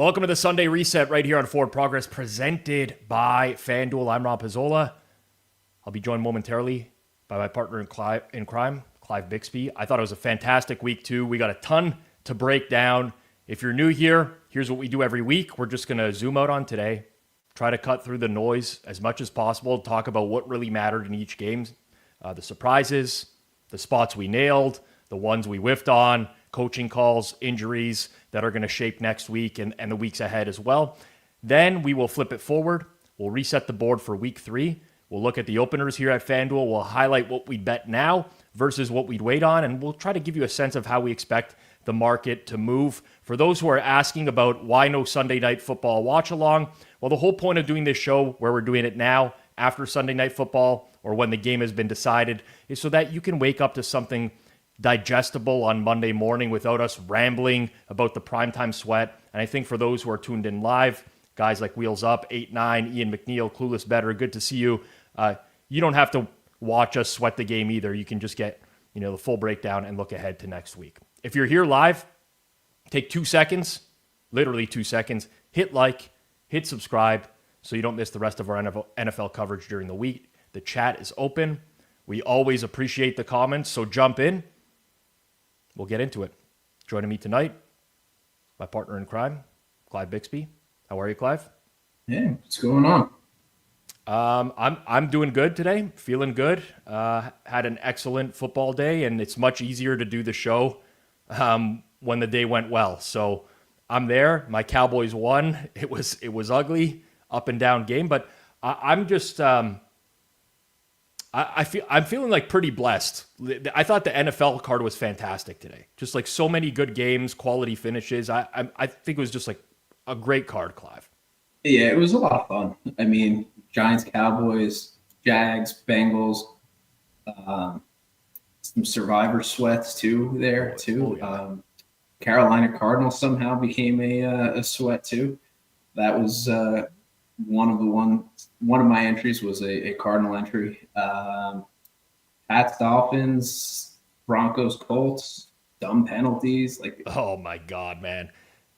Welcome to the Sunday Reset right here on Forward Progress, presented by Fanduel. I'm Rob Pizzola. I'll be joined momentarily by my partner in crime, Clive Bixby. I thought it was a fantastic week, too. We got a ton to break down. If you're new here, here's what we do every week. We're just going to zoom out on today, try to cut through the noise as much as possible, talk about what really mattered in each game, the surprises, the spots we nailed, the ones we whiffed on, coaching calls, injuries that are going to shape next week and the weeks ahead as well. Then we will flip it forward. We'll reset the board for week 3. We'll look at the openers here at FanDuel. We'll highlight what we bet now versus what we'd wait on, and we'll try to give you a sense of how we expect the market to move. For those who are asking about why no Sunday Night Football watch along, well, the whole point of doing this show, where we're doing it now after Sunday Night Football or when the game has been decided, is so that you can wake up to something digestible on Monday morning without us rambling about the primetime sweat. And I think for those who are tuned in live, guys like Wheels Up, 8-9, Ian McNeil, Clueless Better, good to see you. You don't have to watch us sweat the game either. You can just get the full breakdown and look ahead to next week. If you're here live, take 2 seconds, literally 2 seconds, hit like, hit subscribe so you don't miss the rest of our NFL coverage during the week. The chat is open. We always appreciate the comments, so jump in. We'll get into it. Joining me tonight, my partner in crime, Clive Bixby. How are you, Clive? Yeah, what's going on? I'm doing good today. Feeling good. Had an excellent football day, and it's much easier to do the show when the day went well. So I'm there. My Cowboys won. It was ugly, up and down game, but I'm just I'm feeling like pretty blessed. I thought the NFL card was fantastic today. Just like so many good games, quality finishes. I think it was just like a great card, Clive. Yeah, it was a lot of fun. I mean, Giants, Cowboys, Jags, Bengals, some survivor sweats too there too. Carolina Cardinals somehow became a sweat too. That was one of my entries was a Cardinal entry. Pats, Dolphins, Broncos, Colts, dumb penalties. Like, oh my God, man.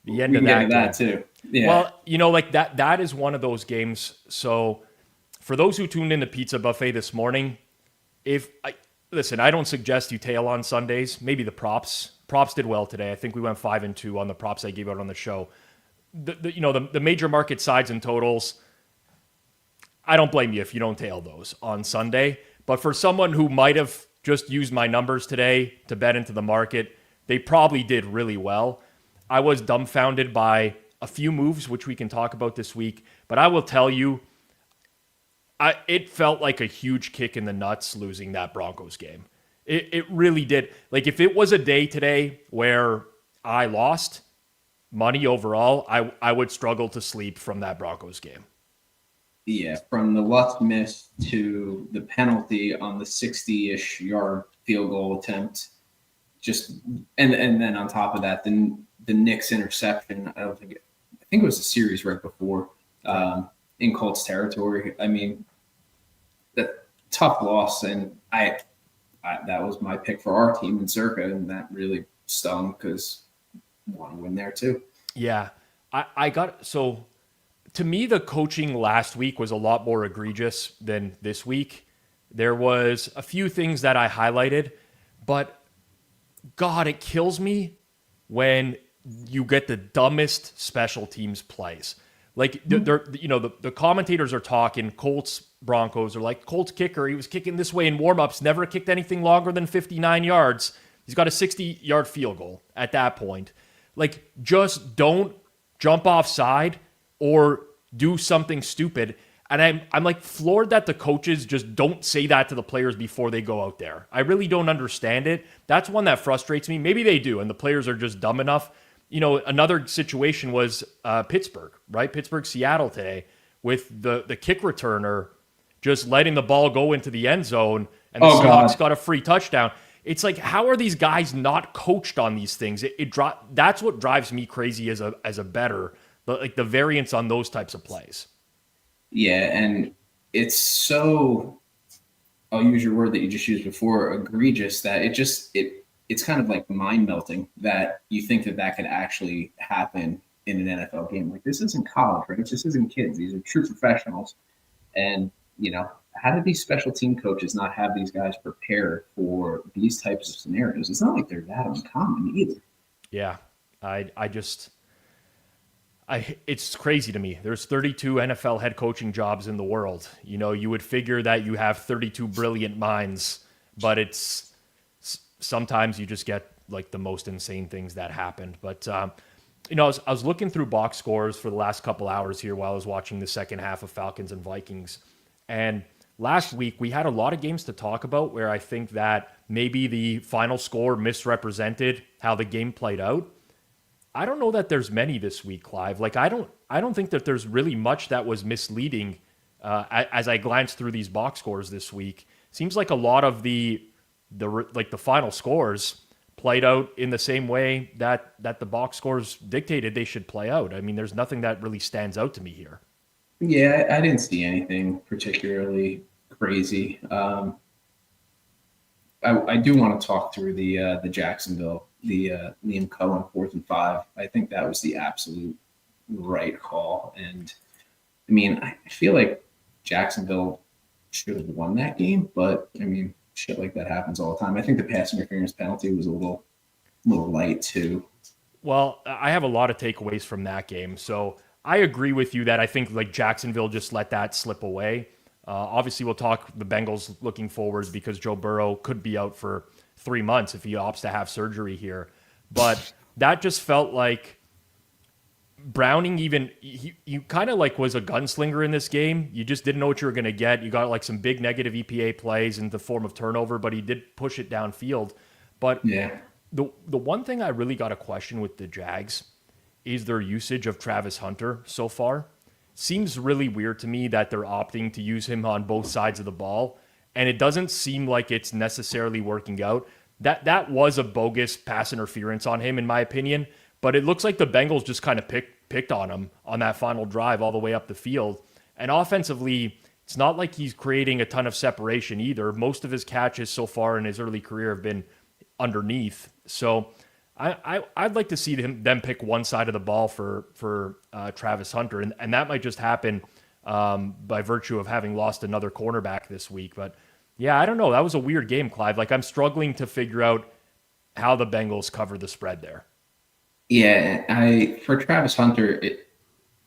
The we end can of get that to that game. too. Yeah. Well, like that is one of those games. So for those who tuned in to Pizza Buffet this morning, I don't suggest you tail on Sundays. Maybe the props did well today. I think we went 5-2 on the props I gave out on the show. The major market sides and totals, I don't blame you if you don't tail those on Sunday. But for someone who might have just used my numbers today to bet into the market, they probably did really well. I was dumbfounded by a few moves, which we can talk about this week. But I will tell you, it felt like a huge kick in the nuts losing that Broncos game. It really did. Like, if it was a day today where I lost money overall, I would struggle to sleep from that Broncos game. Yeah, from the Lutz miss to the penalty on the 60-ish yard field goal attempt, and then on top of that, the Knicks interception. I think it was a series right before in Colts territory. I mean, that tough loss, and I that was my pick for our team in Circa, and that really stung because I want to win there too. Yeah, to me, the coaching last week was a lot more egregious than this week. There was a few things that I highlighted, but God, it kills me when you get the dumbest special teams plays. Like, the commentators are talking, Colts, Broncos are like, Colts kicker, he was kicking this way in warmups, never kicked anything longer than 59 yards. He's got a 60-yard field goal at that point. Like, just don't jump offside or do something stupid. And I'm like floored that the coaches just don't say that to the players before they go out there. I really don't understand it. That's one that frustrates me. Maybe they do, and the players are just dumb enough. Another situation was Pittsburgh, right? Pittsburgh-Seattle today with the kick returner just letting the ball go into the end zone, and the Seahawks got a free touchdown. It's like, how are these guys not coached on these things? That's what drives me crazy as a bettor. Like the variance on those types of plays. Yeah, and it's so, I'll use your word that you just used before, egregious, that it's kind of like mind melting that you think that could actually happen in an NFL game. Like, this isn't college, right? This isn't kids. These are true professionals. And, how do these special team coaches not have these guys prepared for these types of scenarios? It's not like they're that uncommon either. Yeah. It's crazy to me. There's 32 NFL head coaching jobs in the world. You would figure that you have 32 brilliant minds, but sometimes you just get like the most insane things that happened. But, I was looking through box scores for the last couple hours here while I was watching the second half of Falcons and Vikings. And last week we had a lot of games to talk about where I think that maybe the final score misrepresented how the game played out. I don't know that there's many this week, Clive. Like, I don't think that there's really much that was misleading as I glanced through these box scores this week. Seems like a lot of the final scores played out in the same way that the box scores dictated they should play out. I mean, there's nothing that really stands out to me here. Yeah, I didn't see anything particularly crazy. I do want to talk through the Jacksonville, the Liam Cohen 4th and 5. I think that was the absolute right call. And I mean, I feel like Jacksonville should have won that game, but I mean, shit like that happens all the time. I think the pass interference penalty was a little light too. Well, I have a lot of takeaways from that game. So I agree with you that I think like Jacksonville just let that slip away. Obviously, we'll talk the Bengals looking forward because Joe Burrow could be out for 3 months if he opts to have surgery here. But that just felt like Browning he kind of like was a gunslinger in this game. You just didn't know what you were going to get. You got like some big negative EPA plays in the form of turnover, but he did push it downfield. But yeah, the one thing I really got a question with the Jags is their usage of Travis Hunter so far. Seems really weird to me that they're opting to use him on both sides of the ball, and it doesn't seem like it's necessarily working out. That was a bogus pass interference on him, in my opinion, but it looks like the Bengals just kind of picked on him on that final drive all the way up the field. And offensively, it's not like he's creating a ton of separation either. Most of his catches so far in his early career have been underneath. So I'd like to see them pick one side of the ball for Travis Hunter, and that might just happen by virtue of having lost another cornerback this week. But yeah, I don't know. That was a weird game, Clive. Like, I'm struggling to figure out how the Bengals cover the spread there. Yeah, for Travis Hunter,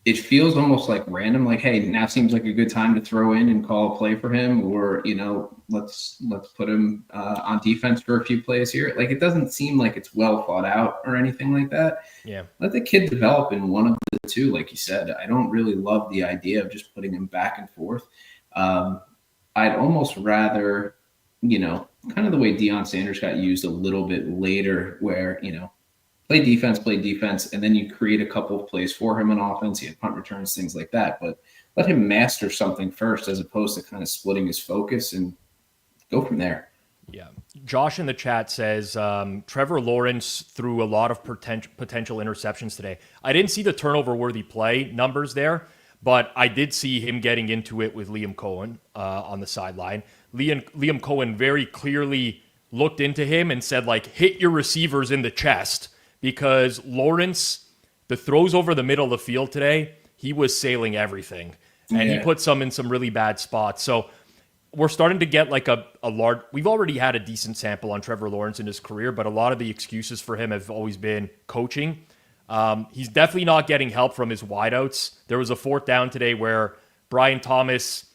it feels almost like random. Like, hey, now seems like a good time to throw in and call a play for him, or let's put him on defense for a few plays here. Like, it doesn't seem like it's well thought out or anything like that. Yeah, let the kid develop in one of the two. Like you said, I don't really love the idea of just putting him back and forth. I'd almost rather, kind of the way Deion Sanders got used a little bit later, where play defense, and then you create a couple of plays for him in offense. He had punt returns, things like that. But let him master something first, as opposed to kind of splitting his focus and go from there. Yeah. Josh in the chat says Trevor Lawrence threw a lot of potential interceptions today. I didn't see the turnover-worthy play numbers there, but I did see him getting into it with Liam Cohen on the sideline. Liam Cohen very clearly looked into him and said, like, hit your receivers in the chest. Because Lawrence, the throws over the middle of the field today, he was sailing everything. And he put some in some really bad spots. So we're starting to get like a large... We've already had a decent sample on Trevor Lawrence in his career, but a lot of the excuses for him have always been coaching. He's definitely not getting help from his wideouts. There was a 4th down today where Brian Thomas,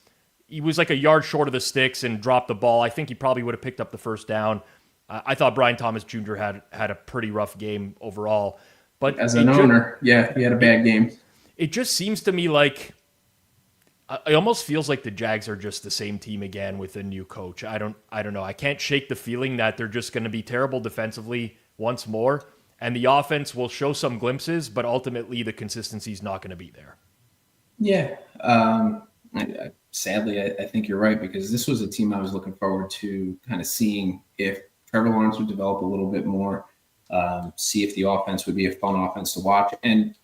he was like a yard short of the sticks and dropped the ball. I think he probably would have picked up the 1st down. I thought Brian Thomas Jr. had a pretty rough game overall. But as an owner, he had a bad game. It just seems to me like it almost feels like the Jags are just the same team again with a new coach. I don't know. I can't shake the feeling that they're just going to be terrible defensively once more, and the offense will show some glimpses, but ultimately the consistency is not going to be there. Yeah. Sadly, I think you're right, because this was a team I was looking forward to kind of seeing if Trevor Lawrence would develop a little bit more, see if the offense would be a fun offense to watch. And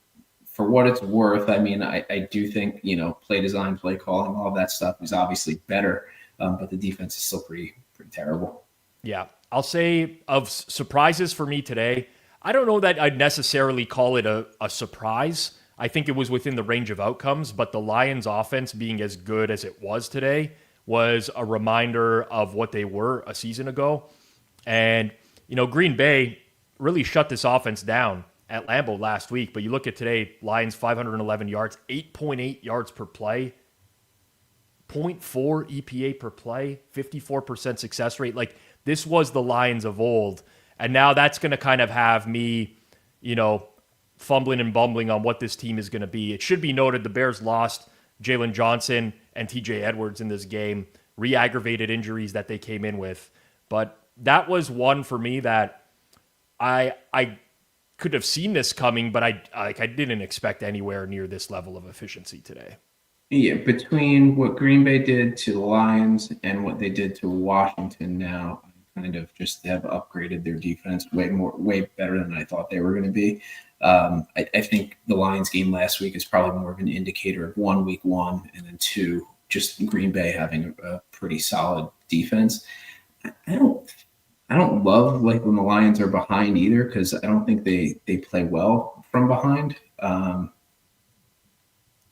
for what it's worth, I mean, I do think, play design, play calling, all of that stuff is obviously better, but the defense is still pretty terrible. Yeah. I'll say of surprises for me today, I don't know that I'd necessarily call it a surprise. I think it was within the range of outcomes, but the Lions offense being as good as it was today was a reminder of what they were a season ago. And, Green Bay really shut this offense down at Lambeau last week. But you look at today, Lions 511 yards, 8.8 yards per play, 0.4 EPA per play, 54% success rate. Like, this was the Lions of old. And now that's going to kind of have me, fumbling and bumbling on what this team is going to be. It should be noted the Bears lost Jalen Johnson and TJ Edwards in this game, re-aggravated injuries that they came in with. But that was one for me that I could have seen this coming, but I didn't expect anywhere near this level of efficiency today. Yeah, between what Green Bay did to the Lions and what they did to Washington now, kind of just have upgraded their defense way better than I thought they were going to be. I think the Lions game last week is probably more of an indicator of week one, and then two, just Green Bay having a pretty solid defense. I don't love like when the Lions are behind either, because I don't think they play well from behind.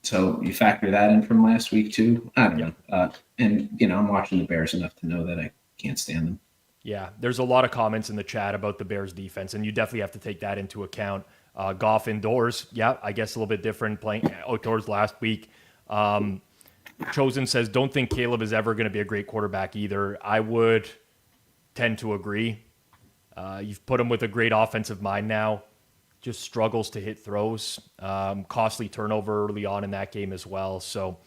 So you factor that in from last week too. I don't know. And I'm watching the Bears enough to know that I can't stand them. Yeah, there's a lot of comments in the chat about the Bears defense, and you definitely have to take that into account. Goff indoors, I guess a little bit different playing outdoors last week. Chosen says, don't think Caleb is ever going to be a great quarterback either. I would tend to agree. You've put him with a great offensive mind now, just struggles to hit throws, costly turnover early on in that game as well. So,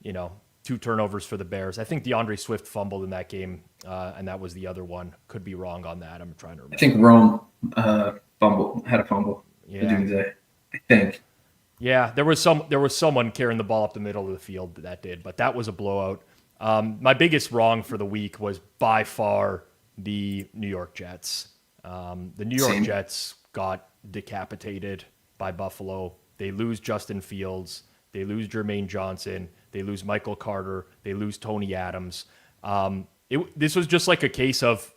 2 turnovers for the Bears. I think DeAndre Swift fumbled in that game, and that was the other one. Could be wrong on that. I'm trying to remember. I think Rome had a fumble. Yeah. I think. Yeah, there was someone carrying the ball up the middle of the field that did, but that was a blowout. My biggest wrong for the week was by far the New York Jets. The New York Jets got decapitated by Buffalo. They lose Justin Fields. They lose Jermaine Johnson. They lose Michael Carter. They lose Tony Adams. This was just like a case of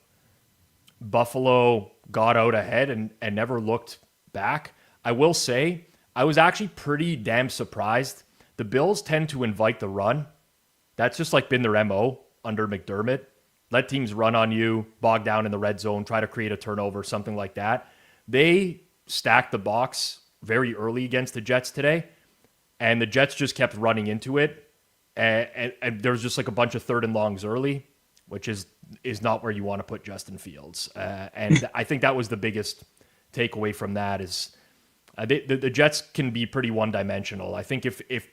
Buffalo got out ahead and never looked back. I will say, I was actually pretty damn surprised. The Bills tend to invite the run. That's just like been their MO under McDermott. Let teams run on you, bog down in the red zone, try to create a turnover, something like that. They stacked the box very early against the Jets today, and the Jets just kept running into it. And there was just like a bunch of 3rd and longs early, which is not where you want to put Justin Fields. And I think that was the biggest takeaway from that is the Jets can be pretty one-dimensional. I think if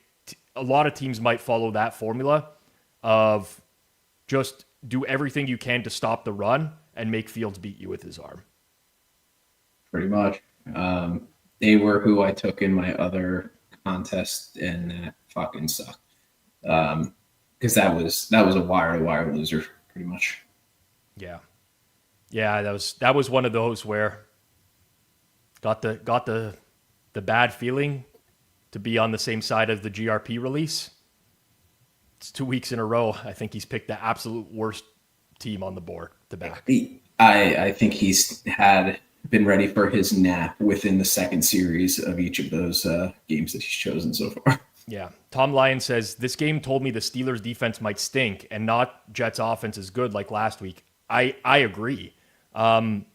a lot of teams might follow that formula of just do everything you can to stop the run and make Fields beat you with his arm. Pretty much. They were who I took in my other contest, and that fucking sucked. Because that was a wire-to-wire loser, pretty much. Yeah, that was one of those where got the bad feeling to be on the same side of the GRP release. It's 2 weeks in a row. I think he's picked the absolute worst team on the board to back. I think he's been ready for his nap within the second series of each of those games that he's chosen so far. Yeah. Tom Lyon says, this game told me the Steelers defense might stink and not Jets offense is good like last week. I agree. I'm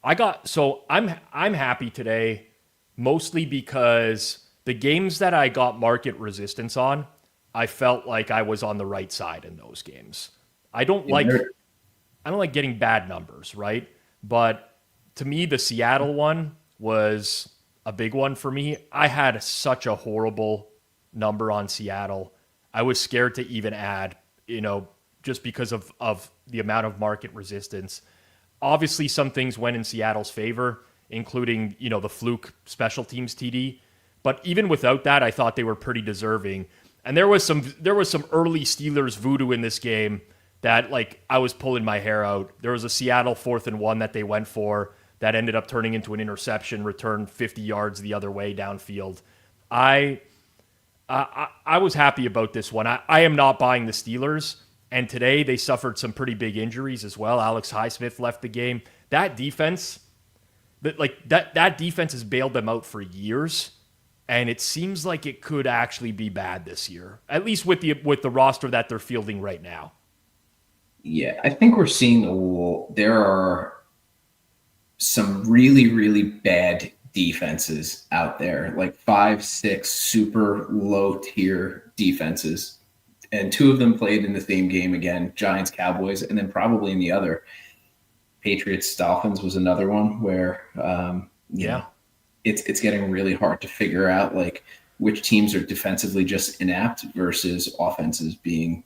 happy today mostly because the games that I got market resistance on, I felt like I was on the right side in those games. I don't like getting bad numbers, right? But to me, the Seattle one was a big one for me. I had such a horrible number on Seattle. I was scared to even add, just because of the amount of market resistance. Obviously, some things went in Seattle's favor, including, the fluke special teams TD. But even without that, I thought they were pretty deserving. And there was some early Steelers voodoo in this game that I was pulling my hair out. There was a Seattle 4th and 1 that they went for that ended up turning into an interception, returned 50 yards the other way downfield. I was happy about this one. I am not buying the Steelers. And today they suffered some pretty big injuries as well. Alex Highsmith left the game. That defense, That defense has bailed them out for years, and it seems like it could actually be bad this year, at least with the roster that they're fielding right now. Yeah, I think we're seeing there are some really, really bad defenses out there, like 5, 6 super low tier defenses. And 2 of them played in the same game again, Giants, Cowboys, and then probably in the other, Patriots, Dolphins was another one where, you know, it's getting really hard to figure out like which teams are defensively just inept versus offenses being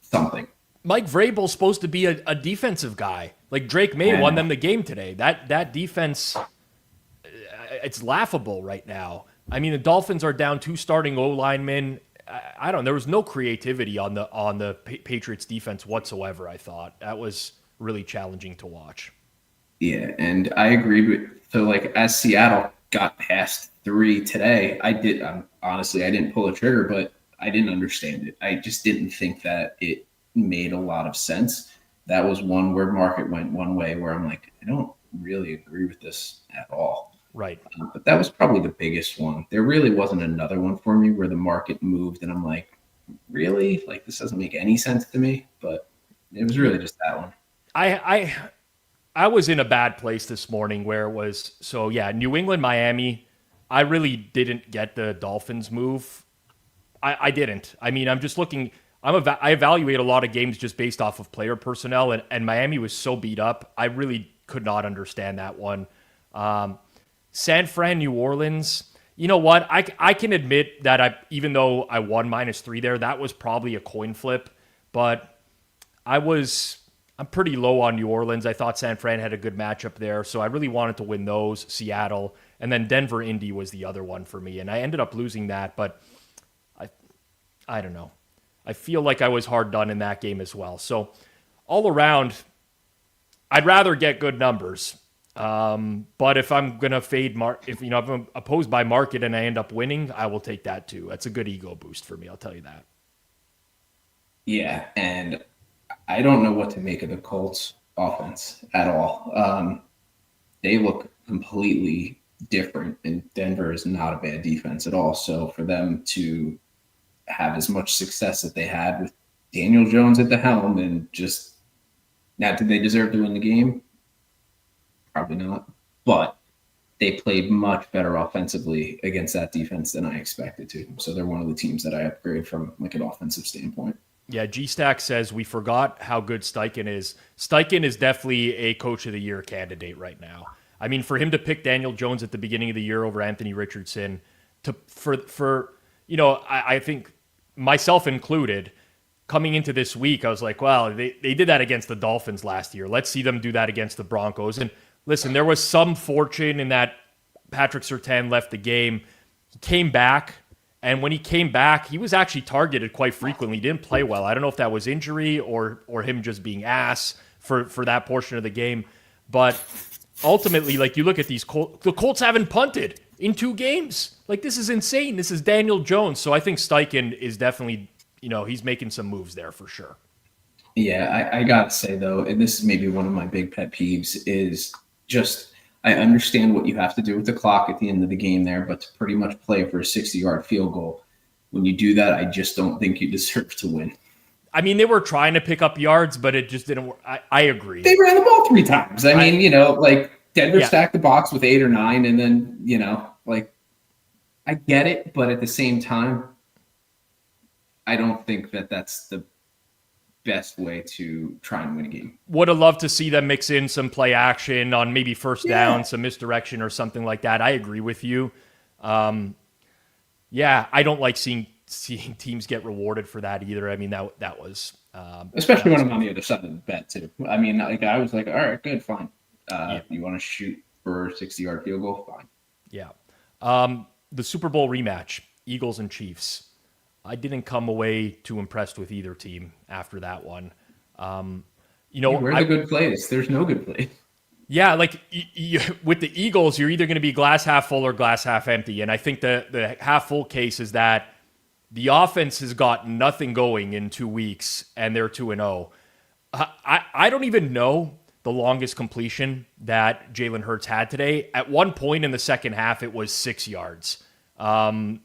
something. Mike Vrabel's supposed to be a defensive guy. Like Drake May won them the game today. That defense, it's laughable right now. I mean, the Dolphins are down 2 starting O linemen. I don't know. There was no creativity on the Patriots defense whatsoever. I thought that was really challenging to watch. Yeah, and I agreed with. So like as Seattle got past 3 today, honestly I didn't pull a trigger, but I didn't understand it. I just didn't think that it made a lot of sense. That was one where market went one way where I'm like, I don't really agree with this at all. Right. But that was probably the biggest one. There really wasn't another one for me where the market moved and I'm like, really? Like this doesn't make any sense to me. But it was really just that one. I was in a bad place this morning where it was, New England, Miami. I really didn't get the Dolphins move. I didn't. I mean, I'm just looking. I evaluate a lot of games just based off of player personnel, and Miami was so beat up. I really could not understand that one. San Fran, New Orleans. You know what? I can admit that even though I won -3 there, that was probably a coin flip. But I'm pretty low on New Orleans. I thought San Fran had a good matchup there, so I really wanted to win those. Seattle, and then Denver, Indy was the other one for me, and I ended up losing that. But I don't know. I feel like I was hard done in that game as well. So all around, I'd rather get good numbers. But if I'm gonna fade if I'm opposed by market and I end up winning, I will take that too. That's a good ego boost for me. I'll tell you that. Yeah, and I don't know what to make of the Colts offense at all. They look completely different, and Denver is not a bad defense at all. So for them to have as much success that they had with Daniel Jones at the helm and just now, did they deserve to win the game? Probably not. But they played much better offensively against that defense than I expected to. So they're one of the teams that I upgrade from like an offensive standpoint. Yeah, G-Stack says we forgot how good Steichen is. Steichen is definitely a coach of the year candidate right now. I mean, for him to pick Daniel Jones at the beginning of the year over Anthony Richardson, I think myself included, coming into this week, I was like, well, they did that against the Dolphins last year. Let's see them do that against the Broncos. And listen, there was some fortune in that Patrick Surtain left the game. He came back. And when he came back, he was actually targeted quite frequently. He didn't play well. I don't know if that was injury or him just being ass for that portion of the game. But ultimately, like you look at these Colts, the Colts haven't punted in 2 games. Like this is insane. This is Daniel Jones. So I think Steichen is definitely, he's making some moves there for sure. Yeah, I got to say though, and this is maybe one of my big pet peeves is just I understand what you have to do with the clock at the end of the game there, but to pretty much play for a 60-yard field goal, when you do that, I just don't think you deserve to win. I mean, they were trying to pick up yards, but it just didn't work. I agree. They ran the ball 3 times. I mean, Denver stacked the box with 8 or 9, and then, I get it, but at the same time, I don't think that that's the best way to try and win a game. Would have loved to see them mix in some play action on maybe first down, some misdirection or something like that. I agree with you. I don't like seeing teams get rewarded for that either. I mean, that was especially when I'm on the other side of the bet too. I mean, I was like, all right, good, fine. You want to shoot for a 60-yard field goal? Fine. Yeah. The Super Bowl rematch, Eagles and Chiefs. I didn't come away too impressed with either team after that one. Where are the good plays? There's no good plays. Yeah, like with the Eagles, you're either going to be glass half full or glass half empty. And I think the half full case is that the offense has got nothing going in 2 weeks, and they're 2-0. I don't even know the longest completion that Jalen Hurts had today. At one point in the second half, it was 6 yards.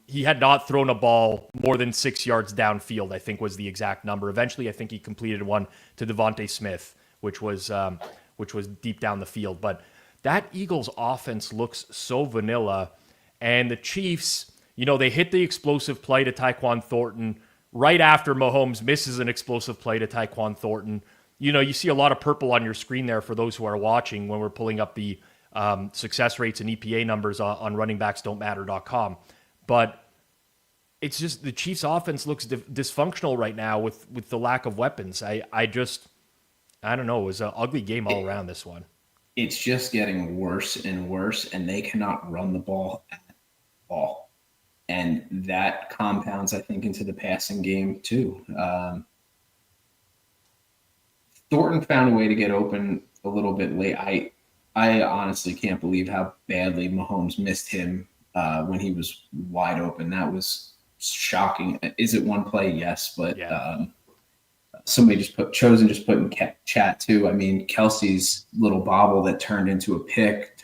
He had not thrown a ball more than 6 yards downfield, I think was the exact number. Eventually, I think he completed one to Devontae Smith, which was deep down the field. But that Eagles offense looks so vanilla. And the Chiefs, they hit the explosive play to Tyquan Thornton right after Mahomes misses an explosive play to Tyquan Thornton. You see a lot of purple on your screen there for those who are watching when we're pulling up the success rates and EPA numbers on runningbacksdon'tmatter.com. But it's just the Chiefs offense looks dysfunctional right now with the lack of weapons. I don't know. It was an ugly game all around this one. It's just getting worse and worse, and they cannot run the ball at all. And that compounds, I think, into the passing game too. Thornton found a way to get open a little bit late. I honestly can't believe how badly Mahomes missed him when he was wide open. That was shocking. Is it one play? Yes, but somebody just put in chat too. I mean, Kelsey's little bobble that turned into a pick.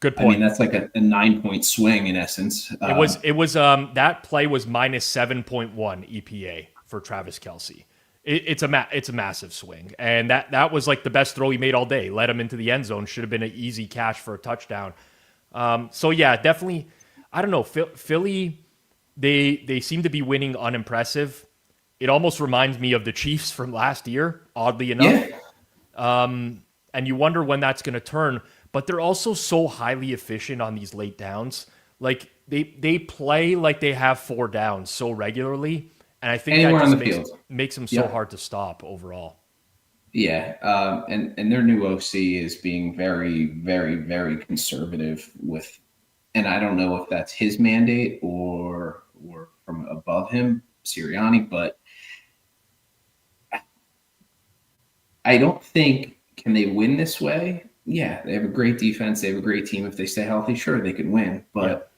Good point. I mean, that's like a 9-point swing in essence. It was that play was minus 7.1 EPA for Travis Kelce. It's a massive swing, and that was like the best throw he made all day. Led him into the end zone. Should have been an easy catch for a touchdown. So yeah, definitely. I don't know. Philly, they seem to be winning unimpressive. It almost reminds me of the Chiefs from last year, oddly enough. Yeah. And you wonder when that's going to turn. But they're also so highly efficient on these late downs. Like they play like they have 4 downs so regularly. And I think anywhere that just makes them so Yep. hard to stop overall. Yeah, and their new OC is being very, very, very conservative with, and I don't know if that's his mandate or from above him, Sirianni, but I don't think, can they win this way? Yeah, they have a great defense. They have a great team. If they stay healthy, sure, they can win. But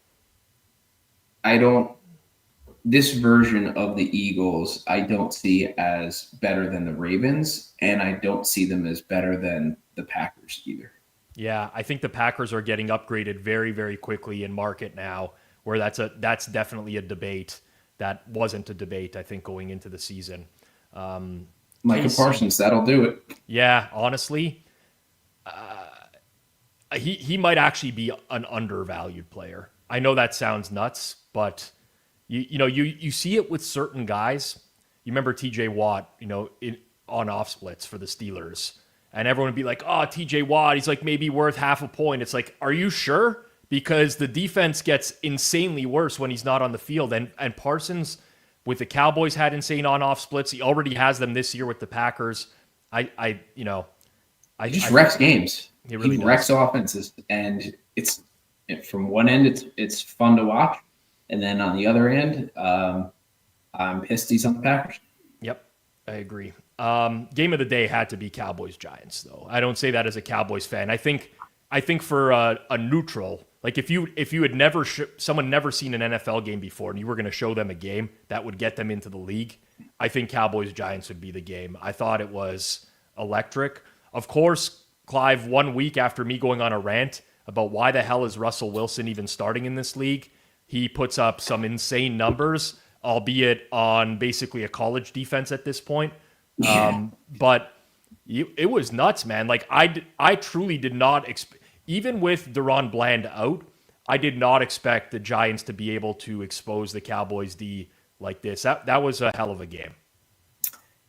this version of the Eagles, I don't see as better than the Ravens, and I don't see them as better than the Packers either. Yeah, I think the Packers are getting upgraded very, very quickly in market now, where that's definitely a debate. That wasn't a debate, I think, going into the season. Micah Parsons, that'll do it. Yeah, honestly, he might actually be an undervalued player. I know that sounds nuts, but you see it with certain guys. You remember TJ Watt, on off splits for the Steelers, and everyone would be like, "Oh, TJ Watt, he's like maybe worth half a point." It's like, are you sure? Because the defense gets insanely worse when he's not on the field. And Parsons with the Cowboys had insane on off splits. He already has them this year with the Packers. He just wrecks games. He really wrecks offenses, and it's from one end it's fun to watch, and then on the other end, I'm pissed he's on the Packers. Yep, I agree. Game of the day had to be Cowboys Giants, though. I don't say that as a Cowboys fan. I think for a neutral, like if you had someone never seen an NFL game before and you were going to show them a game that would get them into the league, I think Cowboys Giants would be the game. I thought it was electric. Of course, Clive, 1 week after me going on a rant about why the hell is Russell Wilson even starting in this league, he puts up some insane numbers, albeit on basically a college defense at this point. Yeah. But it was nuts, man. Like I truly did not even with Deron Bland out, I did not expect the Giants to be able to expose the Cowboys D like this. That was a hell of a game.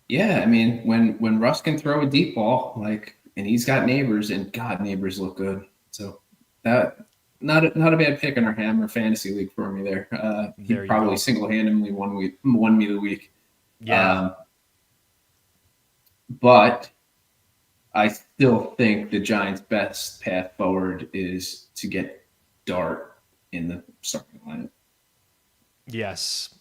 Yeah, I mean, when Russ can throw a deep ball, and he's got Neighbors, and God, Neighbors look good. So that not a bad pick in our Hammer fantasy league for me there. He probably single-handedly won me the week. Yeah. But I still think the Giants' best path forward is to get Dart in the starting lineup. Yes.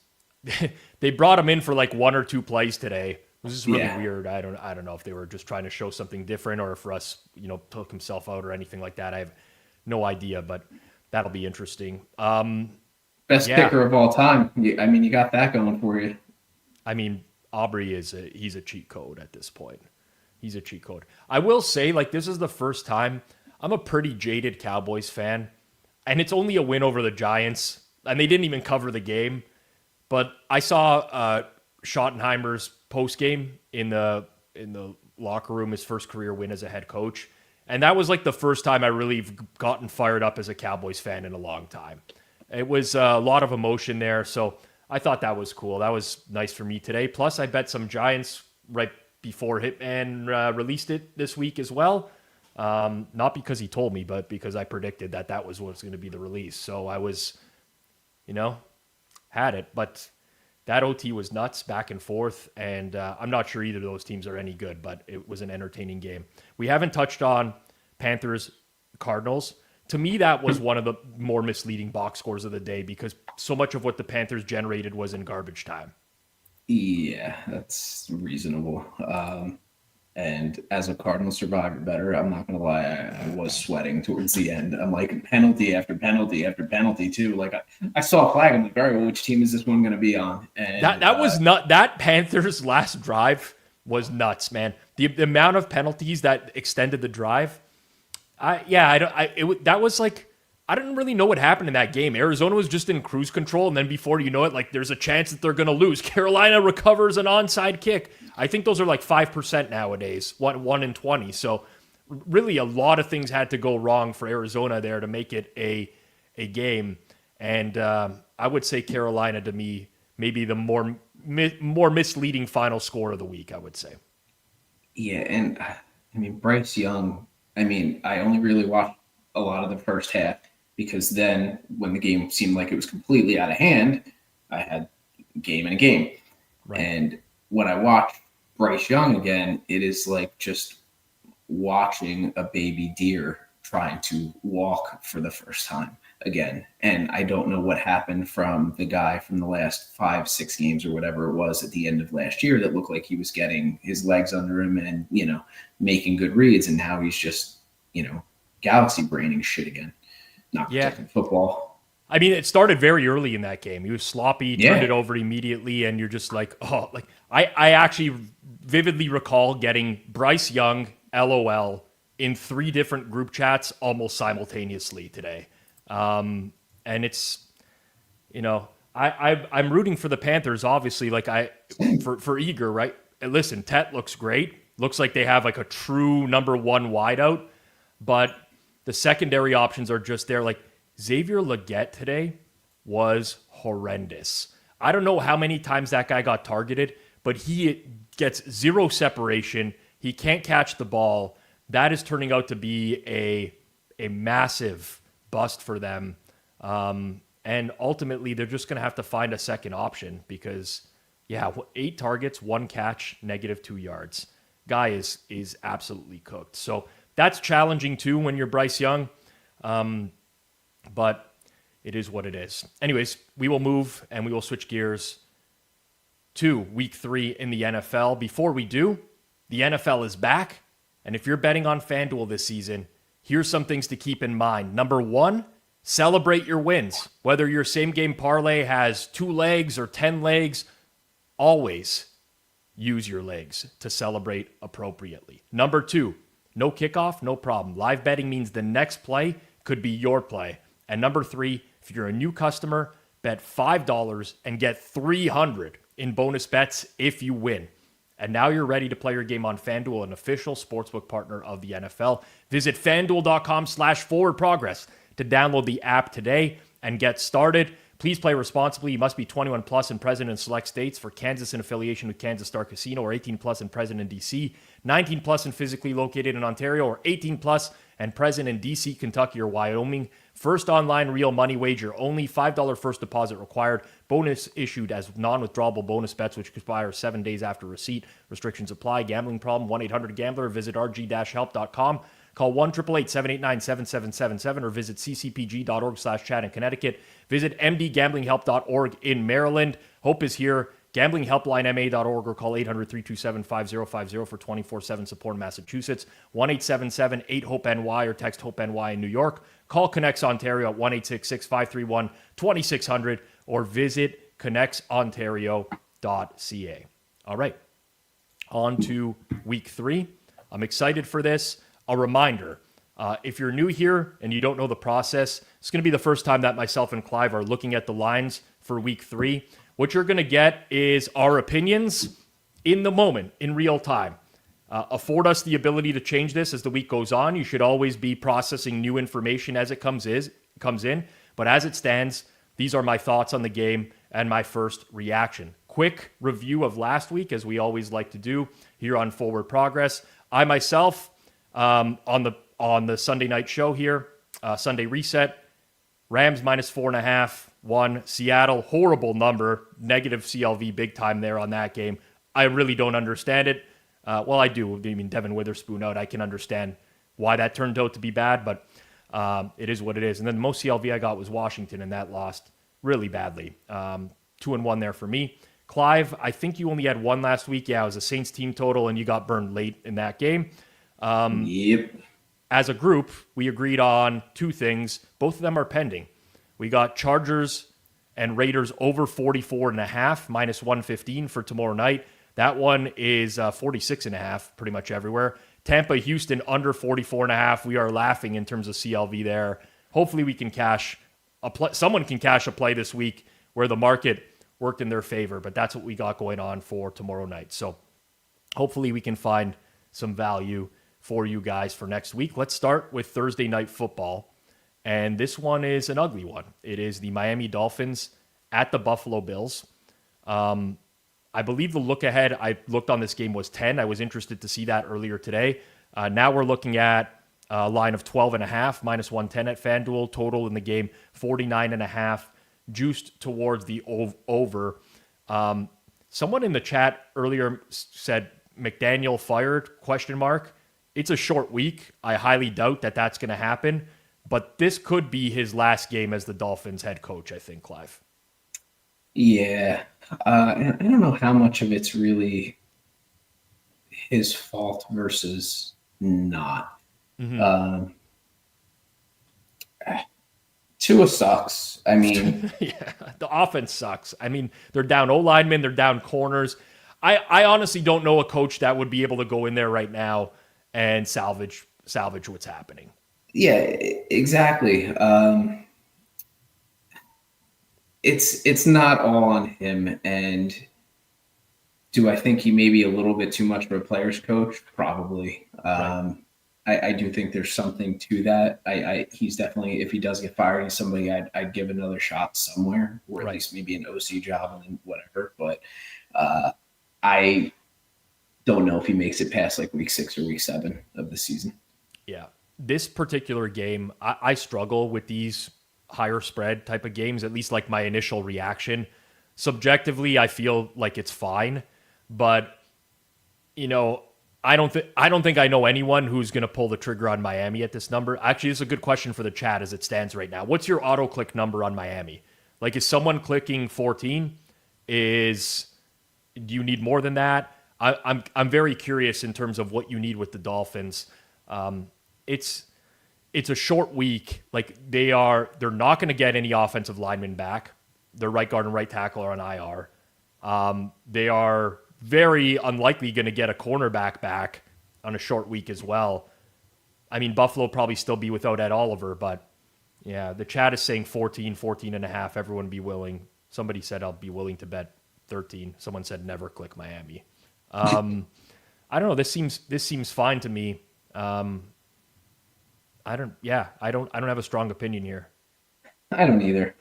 They brought him in for like 1 or 2 plays today. It was just really weird. I don't know if they were just trying to show something different or if Russ, took himself out or anything like that. I have no idea, but that'll be interesting. Best picker of all time. I mean, you got that going for you. I mean, Aubrey he's a cheat code at this point. He's a cheat code. I will say, like, this is the first time I'm a pretty jaded Cowboys fan, and it's only a win over the Giants, and they didn't even cover the game. But I saw Schottenheimer's post game in the locker room, his first career win as a head coach, and that was like the first time I really gotten fired up as a Cowboys fan in a long time. It was a lot of emotion there, so I thought that was cool. That was nice for me today. Plus, I bet some Giants right before Hitman released it this week as well. Not because he told me, but because I predicted that was what's going to be the release. So I was, had it. But that OT was nuts, back and forth. And I'm not sure either of those teams are any good, but it was an entertaining game. We haven't touched on Panthers-Cardinals. To me, that was one of the more misleading box scores of the day because so much of what the Panthers generated was in garbage time. Yeah, that's reasonable. And as a Cardinal survivor better, I'm not going to lie, I was sweating towards the end. I'm like, penalty after penalty after penalty, too. Like, I saw a flag. I'm like, all right, well, which team is this one going to be on? And that was not that Panthers last drive was nuts, man. The amount of penalties that extended the drive. That was like, I didn't really know what happened in that game. Arizona was just in cruise control, and then before you know it, like there's a chance that they're going to lose. Carolina recovers an onside kick. I think those are like 5% nowadays, 1 in 20. So really a lot of things had to go wrong for Arizona there to make it a game. And I would say Carolina to me, maybe the more misleading final score of the week, I would say. Yeah, and I mean, Bryce Young, I only really watched a lot of the first half because then when the game seemed like it was completely out of hand, I had game and a game. Right. And when I watch Bryce Young again, it is like just watching a baby deer trying to walk for the first time again. And I don't know what happened from the guy from the last 5-6 games or whatever it was at the end of last year that looked like he was getting his legs under him and, making good reads. And now he's just, galaxy braining shit again. Not protecting football. I mean, it started very early in that game. He was sloppy, turned it over immediately, and you're just like, oh, like I actually vividly recall getting Bryce Young, LOL, in 3 different group chats almost simultaneously today. And it's, I'm rooting for the Panthers, obviously, like for Eager, right? And listen, Tet looks great. Looks like they have like a true number 1 wideout, but the secondary options are just there. Like Xavier Legette today was horrendous. I don't know how many times that guy got targeted, but he gets 0 separation. He can't catch the ball. That is turning out to be a massive bust for them. And ultimately, they're just going to have to find a second option because, 8 targets, 1 catch, -2 yards. Guy is absolutely cooked. So that's challenging too when you're Bryce Young. But it is what it is. Anyways, we will move and we will switch gears to week 3 in the NFL. Before we do, the NFL is back. And if you're betting on Fanduel this season, here's some things to keep in mind. Number 1, celebrate your wins. Whether your same game parlay has 2 legs or 10 legs, always use your legs to celebrate appropriately. Number 2, no kickoff, no problem. Live betting means the next play could be your play. And number 3, if you're a new customer, bet $5 and get $300 in bonus bets if you win. And now you're ready to play your game on FanDuel, an official sportsbook partner of the NFL. Visit FanDuel.com/forwardprogress to download the app today and get started. Please play responsibly. You must be 21 plus and present in select states. For Kansas in affiliation with Kansas Star Casino, or 18 plus and present in D.C., 19 plus and physically located in Ontario, or 18 plus and present in D.C., Kentucky, or Wyoming. First online real money wager only. $5 first deposit required. Bonus issued as non-withdrawable bonus bets, which expire 7 days after receipt. Restrictions apply. Gambling problem? 1-800-GAMBLER. Visit rg-help.com. Call 1-888-788-7777 or visit ccpg.org/chat in Connecticut. Visit mdgamblinghelp.org in Maryland. Hope is here. GamblingHelplineMA.org or call 800-327-5050 for 24/7 support in Massachusetts. 1-877-8-HOPE-NY or text HOPE-NY in New York. Call Connects Ontario at 1-866-531-2600 or visit connectsontario.ca. All right, on to week 3. I'm excited for this. A reminder, if you're new here and you don't know the process, it's going to be the first time that myself and Clive are looking at the lines for week 3. What you're going to get is our opinions in the moment, in real time. Afford us the ability to change this as the week goes on. You should always be processing new information as it comes in. But as it stands, these are my thoughts on the game and my first reaction. Quick review of last week, as we always like to do here on Forward Progress. I myself, on the Sunday night show here, Sunday reset, Rams -4.5, won. Seattle, horrible number, negative CLV big time there on that game. I really don't understand it. Well, I do. I mean, Devin Witherspoon out. I can understand why that turned out to be bad, but it is what it is. And then the most CLV I got was Washington, and that lost really badly. 2-1 there for me. Clive, I think you only had one last week. Yeah, it was a Saints team total, and you got burned late in that game. Yep. As a group, we agreed on 2 things. Both of them are pending. We got Chargers and Raiders over 44.5, -115 for tomorrow night. That one is 46.5 pretty much everywhere. Tampa, Houston under 44.5. We are laughing in terms of CLV there. Hopefully we can cash a play. Someone can cash a play this week where the market worked in their favor, but that's what we got going on for tomorrow night. So hopefully we can find some value for you guys for next week. Let's start with Thursday night football. And this one is an ugly one. It is the Miami Dolphins at the Buffalo Bills. I believe the look ahead I looked on this game was 10. I was interested to see that earlier today. Now we're looking at a line of 12.5, -110 at Fanduel. Total in the game, 49.5, juiced towards the over. Someone in the chat earlier said McDaniel fired, ? It's a short week. I highly doubt that that's going to happen. But this could be his last game as the Dolphins head coach, I think, Clive. Yeah. I don't know how much of it's really his fault versus not. Tua sucks. I mean, yeah, the offense sucks. I mean, they're down O-linemen, they're down corners. I honestly don't know a coach that would be able to go in there right now and salvage what's happening. Yeah, exactly. It's not all on him. And do I think he may be a little bit too much of a player's coach? Probably. Right. I do think there's something to that. He's definitely, if he does get fired, he's somebody I'd give another shot somewhere, or at least maybe an OC job and then whatever. But I don't know if he makes it past like week 6 or week 7 of the season. Yeah. This particular game, I struggle with these higher spread type of games, at least like my initial reaction. Subjectively, I feel like it's fine, but you know, I don't think I know anyone who's going to pull the trigger on Miami at this number. Actually, this is a good question for the chat as it stands right now. What's your auto click number on Miami? Like, is someone clicking 14? Do you need more than that? I'm very curious in terms of what you need with the Dolphins. It's a short week. Like, they're not going to get any offensive linemen back. Their right guard and right tackle are on IR. They are very unlikely going to get a cornerback back on a short week as well. I mean, Buffalo probably still be without Ed Oliver, but yeah, the chat is saying 14.5. Everyone be willing. Somebody said I'll be willing to bet 13. Someone said never click Miami. I don't know. This seems fine to me. I don't have a strong opinion here. I don't either.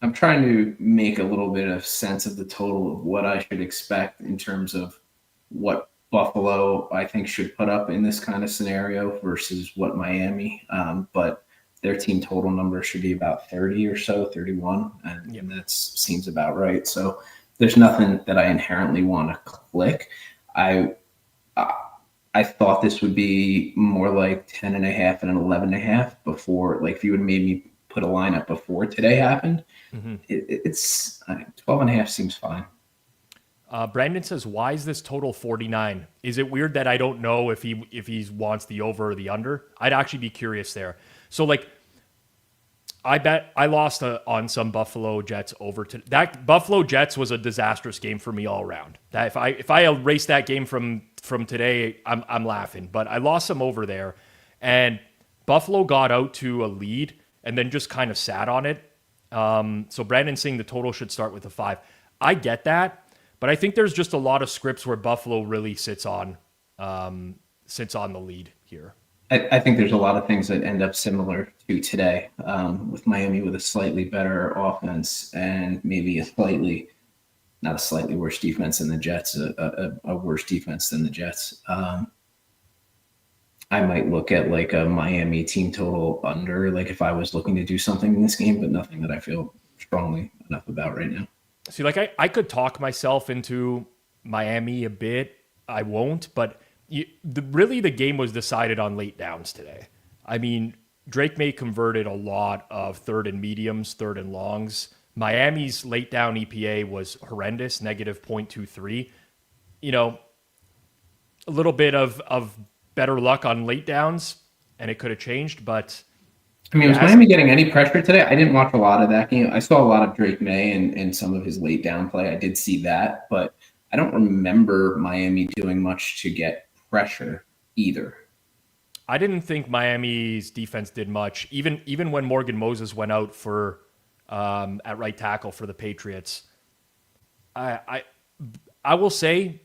I'm trying to make a little bit of sense of the total of what I should expect in terms of what Buffalo, I think, should put up in this kind of scenario versus what Miami. But their team total number should be about 30 or so, 31. And that seems about right. So there's nothing that I inherently want to click. I thought this would be more like 10.5 and 11.5 before, like if you would have made me put a lineup before today happened. Mm-hmm. It's 12.5 seems fine. Brandon says, why is this total 49? Is it weird that I don't know if he wants the over or the under? I'd actually be curious there. So like, I bet I lost on some Buffalo Jets over to that. Buffalo Jets was a disastrous game for me all around. That if I erase that game from today, I'm laughing. But I lost some over there, and Buffalo got out to a lead and then just kind of sat on it. So Brandon's saying the total should start with a 5. I get that, but I think there's just a lot of scripts where Buffalo really sits on the lead here. I think there's a lot of things that end up similar to today, with Miami with a slightly better offense and maybe not a slightly worse defense than the Jets, a worse defense than the Jets. I might look at like a Miami team total under, like if I was looking to do something in this game, but nothing that I feel strongly enough about right now. See, like I could talk myself into Miami a bit. I won't, but really the game was decided on late downs today. I mean, Drake May converted a lot of third and mediums, third and longs. Miami's late down EPA was horrendous, negative 0.23. You know, a little bit of better luck on late downs, and it could have changed, but... I mean, was Miami getting any pressure today? I didn't watch a lot of that game. I saw a lot of Drake May and some of his late down play. I did see that, but I don't remember Miami doing much to get pressure either. I didn't think Miami's defense did much, even when Morgan Moses went out for at right tackle for the Patriots. I will say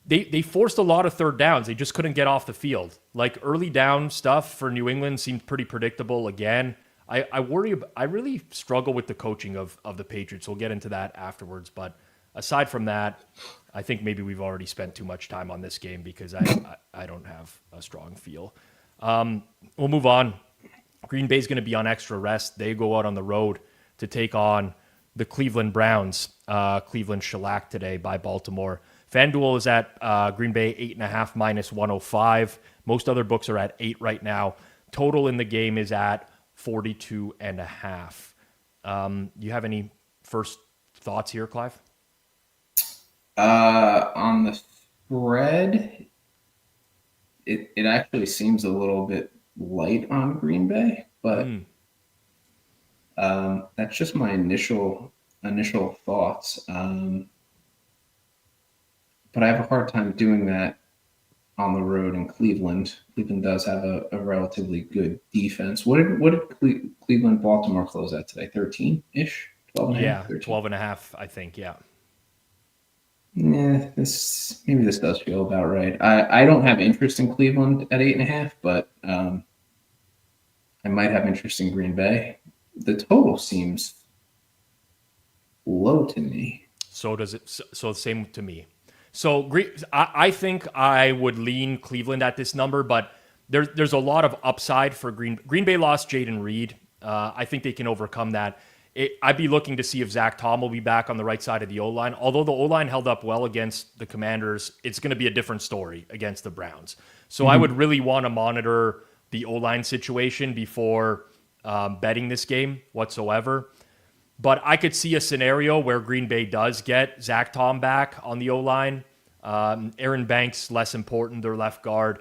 they forced a lot of third downs. They just couldn't get off the field. Like early down stuff for New England seemed pretty predictable again. I really struggle with the coaching of the Patriots. We'll get into that afterwards, but aside from that, I think maybe we've already spent too much time on this game because I don't have a strong feel. We'll move on. Green Bay's going to be on extra rest. They go out on the road to take on the Cleveland Browns. Cleveland shellacked today by Baltimore. Fanduel is at Green Bay 8.5 minus 105. Most other books are at 8 right now. Total in the game is at 42.5. You have any first thoughts here, Clive? On the spread, it actually seems a little bit light on Green Bay, but that's just my initial thoughts. But I have a hard time doing that on the road in Cleveland. Cleveland does have a relatively good defense. What did Cleveland Baltimore close at today? 13-ish? 12 Yeah, 12.5, I think, yeah. Yeah, maybe this does feel about right. I don't have interest in Cleveland at 8.5, but I might have interest in Green Bay. The total seems low to me. So does it. So same to me. So I think I would lean Cleveland at this number, but there's a lot of upside for Green Bay lost Jaden Reed. I think they can overcome that. I'd be looking to see if Zach Tom will be back on the right side of the O-line. Although the O-line held up well against the Commanders, it's going to be a different story against the Browns. So I would really want to monitor the O-line situation before betting this game whatsoever. But I could see a scenario where Green Bay does get Zach Tom back on the O-line. Aaron Banks, less important, their left guard.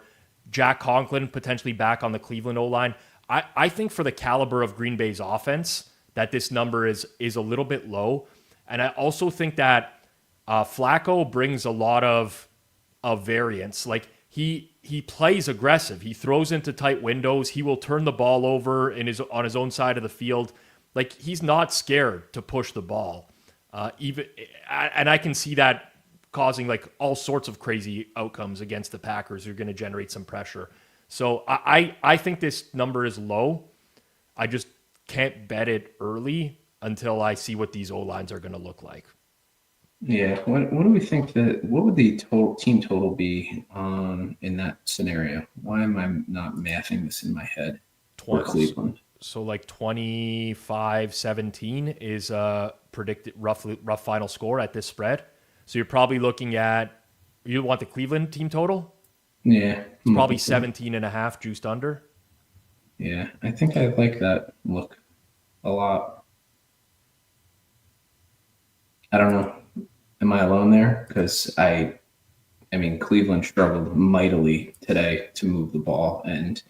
Jack Conklin potentially back on the Cleveland O-line. I think for the caliber of Green Bay's offense, that this number is a little bit low. And I also think that Flacco brings a lot of variance. Like he plays aggressive. He throws into tight windows. He will turn the ball over on his own side of the field. Like he's not scared to push the ball. And I can see that causing like all sorts of crazy outcomes against the Packers who are going to generate some pressure. So I think this number is low. I just can't bet it early until I see what these O-lines are going to look like. Yeah. What do we think what would the team total be in that scenario? Why am I not mathing this in my head for Cleveland? So like 25-17 is a predicted rough final score at this spread. So you're probably looking at, you want the Cleveland team total? Yeah. It's probably 17.5 juiced under. Yeah, I think I like that look a lot. I don't know. Am I alone there? Because I mean, Cleveland struggled mightily today to move the ball, and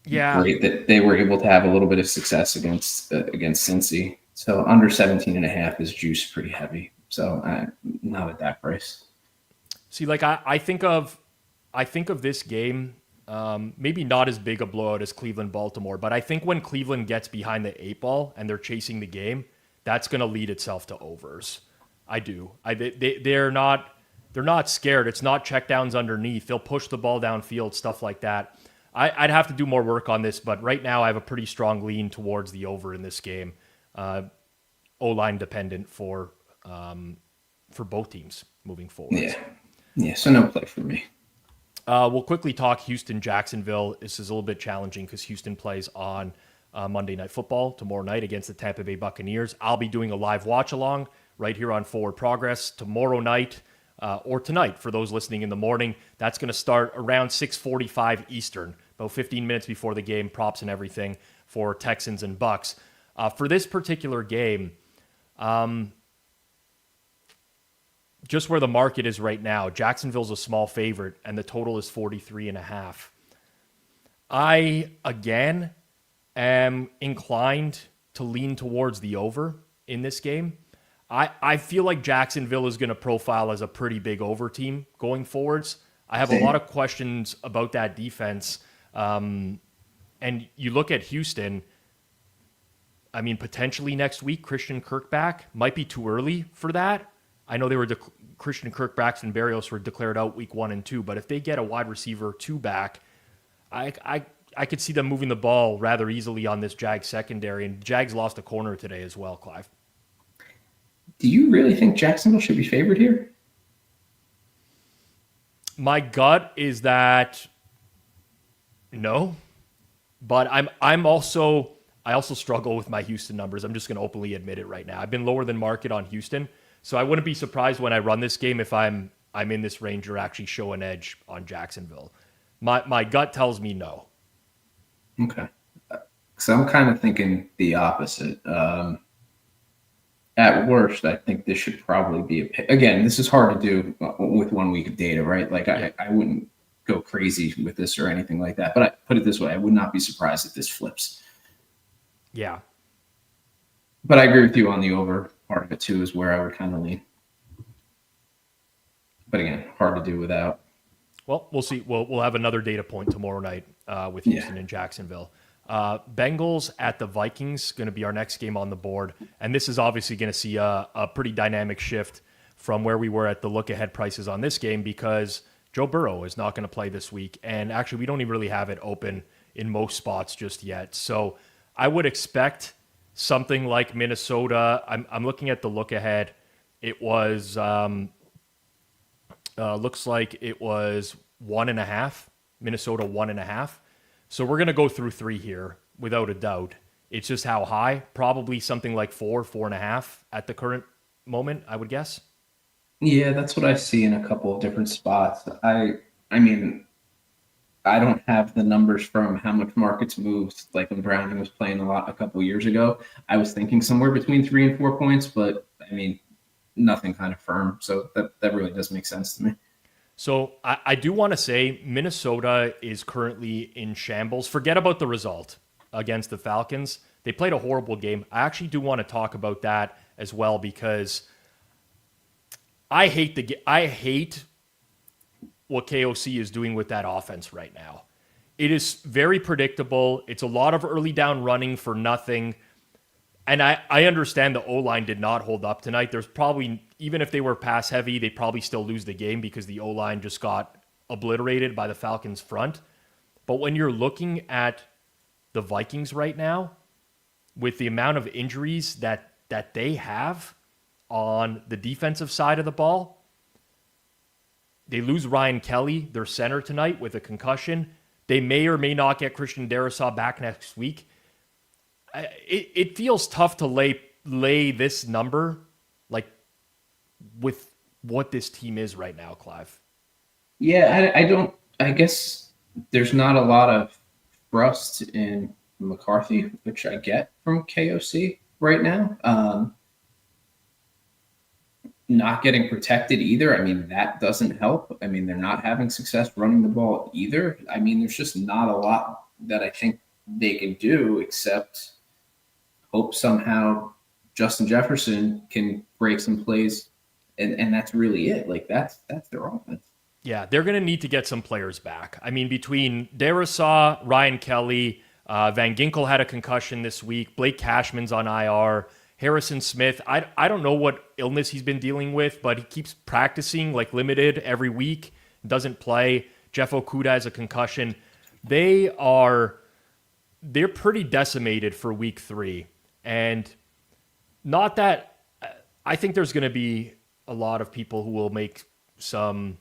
Yeah. great that they were able to have a little bit of success against Cincy. So under 17.5 is juice pretty heavy. So not at that price. See, like I think of this game, maybe not as big a blowout as Cleveland Baltimore, but I think when Cleveland gets behind the 8 ball and they're chasing the game, that's going to lead itself to overs. I do. They're not scared. It's not checkdowns underneath. They'll push the ball downfield, stuff like that. I'd have to do more work on this, but right now I have a pretty strong lean towards the over in this game. O-line dependent for both teams moving forward. Yeah. So no play for me. We'll quickly talk Houston, Jacksonville. This is a little bit challenging because Houston plays on Monday Night Football tomorrow night against the Tampa Bay Buccaneers. I'll be doing a live watch along right here on Forward Progress tomorrow night or tonight for those listening in the morning. That's going to start around 6:45 Eastern, about 15 minutes before the game, props and everything for Texans and Bucks. For this particular game, just where the market is right now, Jacksonville's a small favorite, and the total is 43.5. I, again, am inclined to lean towards the over in this game. I feel like Jacksonville is going to profile as a pretty big over team going forwards. I have a lot of questions about that defense. And you look at Houston, I mean, potentially next week, Christian Kirk back. Might be too early for that. I know Christian Kirk, Braxton Berrios were declared out week 1 and 2, but if they get a wide receiver 2 back, I could see them moving the ball rather easily on this Jags secondary, and Jags lost a corner today as well, Clive. Do you really think Jacksonville should be favored here? My gut is that no, but I also struggle with my Houston numbers. I'm just going to openly admit it right now. I've been lower than market on Houston. So I wouldn't be surprised when I run this game if I'm in this range or actually show an edge on Jacksonville. My gut tells me no. Okay. So I'm kind of thinking the opposite. At worst, I think this should probably be a pick. Again, this is hard to do with 1 week of data, right? Like I wouldn't go crazy with this or anything like that. But I put it this way, I would not be surprised if this flips. Yeah. But I agree with you on the over part of it too, is where I would kind of lean. But again, hard to do without. Well, we'll see. We'll have another data point tomorrow night with Houston and Jacksonville. Bengals at the Vikings, going to be our next game on the board. And this is obviously going to see a pretty dynamic shift from where we were at the look-ahead prices on this game because Joe Burrow is not going to play this week. And actually, we don't even really have it open in most spots just yet. So I would expect something like Minnesota. I'm looking at the look-ahead. It was looks like it was 1.5, Minnesota 1.5. So we're going to go through 3 here without a doubt. It's just how high, probably something like 4.5 at the current moment, I would guess. Yeah, that's what I see in a couple of different spots. I mean, I don't have the numbers from how much markets moved. Like when Browning was playing a lot a couple of years ago, I was thinking somewhere between 3 and 4 points, but I mean, nothing kind of firm. So that really does make sense to me. So I do want to say Minnesota is currently in shambles. Forget about the result against the Falcons. They played a horrible game. I actually do want to talk about that as well because I hate what KOC is doing with that offense right now. It is very predictable. It's a lot of early down running for nothing. And I understand the O-line did not hold up tonight. There's probably, even if they were pass heavy, they'd probably still lose the game because the O-line just got obliterated by the Falcons front. But when you're looking at the Vikings right now, with the amount of injuries that they have on the defensive side of the ball, they lose Ryan Kelly, their center, tonight with a concussion. They may or may not get Christian Darrisaw back next week. It feels tough to lay this number like with what this team is right now, Clive. Yeah, I guess there's not a lot of trust in McCarthy, which I get from KOC right now. Not getting protected either. I mean, that doesn't help. I mean, they're not having success running the ball either. I mean, there's just not a lot that I think they can do, except hope somehow Justin Jefferson can break some plays, and that's really it. Like that's their offense. Yeah, they're going to need to get some players back. I mean, between Darisaw, Ryan Kelly, Van Ginkel had a concussion this week, Blake Cashman's on IR, Harrison Smith. I don't know what illness he's been dealing with, but he keeps practicing like limited every week, doesn't play. Jeff Okuda has a concussion. They're pretty decimated for week 3. And not that I think there's going to be a lot of people who will make some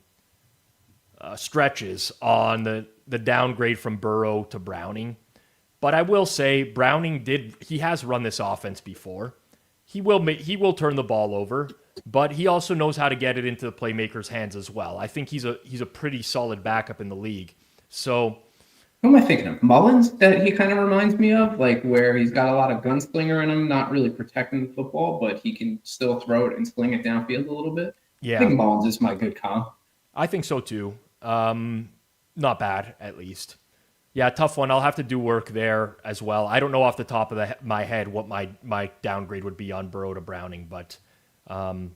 stretches on the downgrade from Burrow to Browning. But I will say Browning he has run this offense before. He will turn the ball over, but he also knows how to get it into the playmakers' hands as well. I think he's a pretty solid backup in the league. So who am I thinking of? Mullins, that he kind of reminds me of, like where he's got a lot of gunslinger in him, not really protecting the football, but he can still throw it and sling it downfield a little bit. Yeah. I think Mullins is my good comp. I think so too. Not bad, at least. Yeah, tough one. I'll have to do work there as well. I don't know off the top of my head what my downgrade would be on Burrow to Browning, but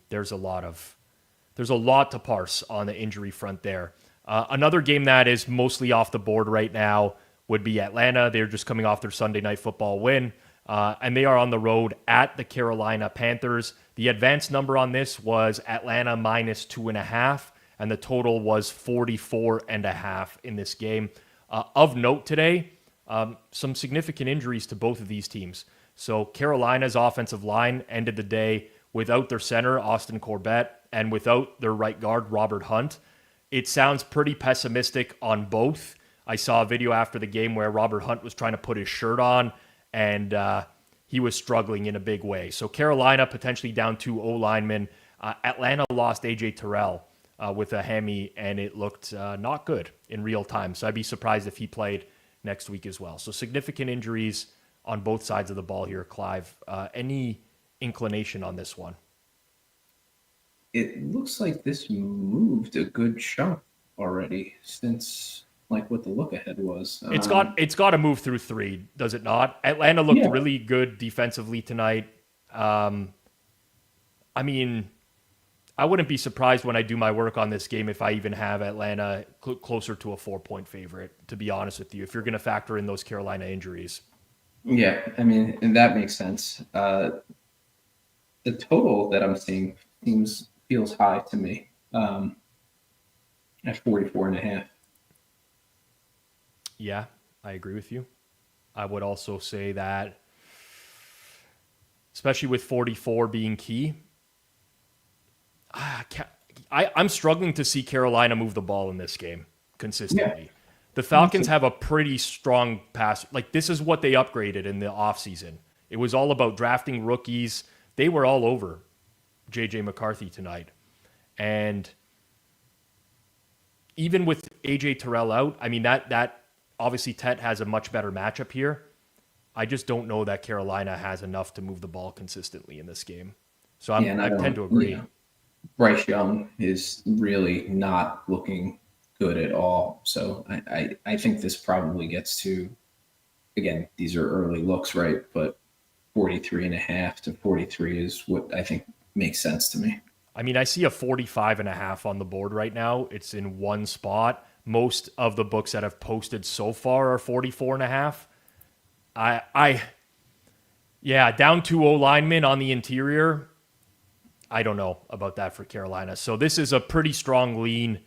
there's a lot to parse on the injury front there. Another game that is mostly off the board right now would be Atlanta. They're just coming off their Sunday Night Football win, and they are on the road at the Carolina Panthers. The advanced number on this was Atlanta -2.5, and the total was 44.5 in this game. Of note today, some significant injuries to both of these teams. So Carolina's offensive line ended the day without their center, Austin Corbett, and without their right guard, Robert Hunt. It sounds pretty pessimistic on both. I saw a video after the game where Robert Hunt was trying to put his shirt on, and he was struggling in a big way. So Carolina potentially down 2 O-linemen. Atlanta lost A.J. Terrell with a hammy, and it looked not good in real time. So I'd be surprised if he played next week as well. So significant injuries on both sides of the ball here, Clive. Any inclination on this one? It looks like this moved a good chunk already since like what the look ahead was. It's got to move through 3, does it not? Atlanta looked really good defensively tonight. I mean, I wouldn't be surprised when I do my work on this game if I even have Atlanta closer to a 4-point favorite, to be honest with you, if you're going to factor in those Carolina injuries. Yeah, I mean, and that makes sense. The total that I'm seeing feels high to me at 44.5. Yeah, I agree with you. I would also say that, especially with 44 being key, I'm struggling to see Carolina move the ball in this game consistently. Yeah. The Falcons have a pretty strong pass. Like, this is what they upgraded in the offseason. It was all about drafting rookies. They were all over J.J. McCarthy tonight. And even with A.J. Terrell out, I mean, that obviously Tet has a much better matchup here. I just don't know that Carolina has enough to move the ball consistently in this game. So I tend to agree. Yeah. Bryce Young is really not looking good at all. So I think this probably gets to, again, these are early looks, right? But 43.5 to 43 is what I think makes sense to me. I mean, I see a 45.5 on the board right now. It's in one spot. Most of the books that have posted so far are 44.5. Down 2 O-linemen on the interior. I don't know about that for Carolina. So this is a pretty strong lean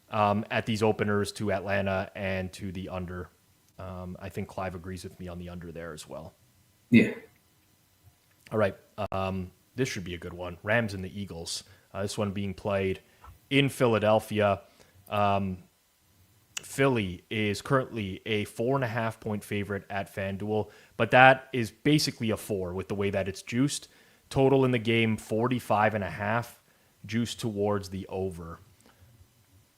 at these openers to Atlanta and to the under. I think Clive agrees with me on the under there as well. Yeah. All right. This should be a good one. Rams and the Eagles. This one being played in Philadelphia. Philly is currently a 4.5-point favorite at Fanduel, but that is basically a 4 with the way that it's juiced. Total in the game, 45.5, juiced towards the over.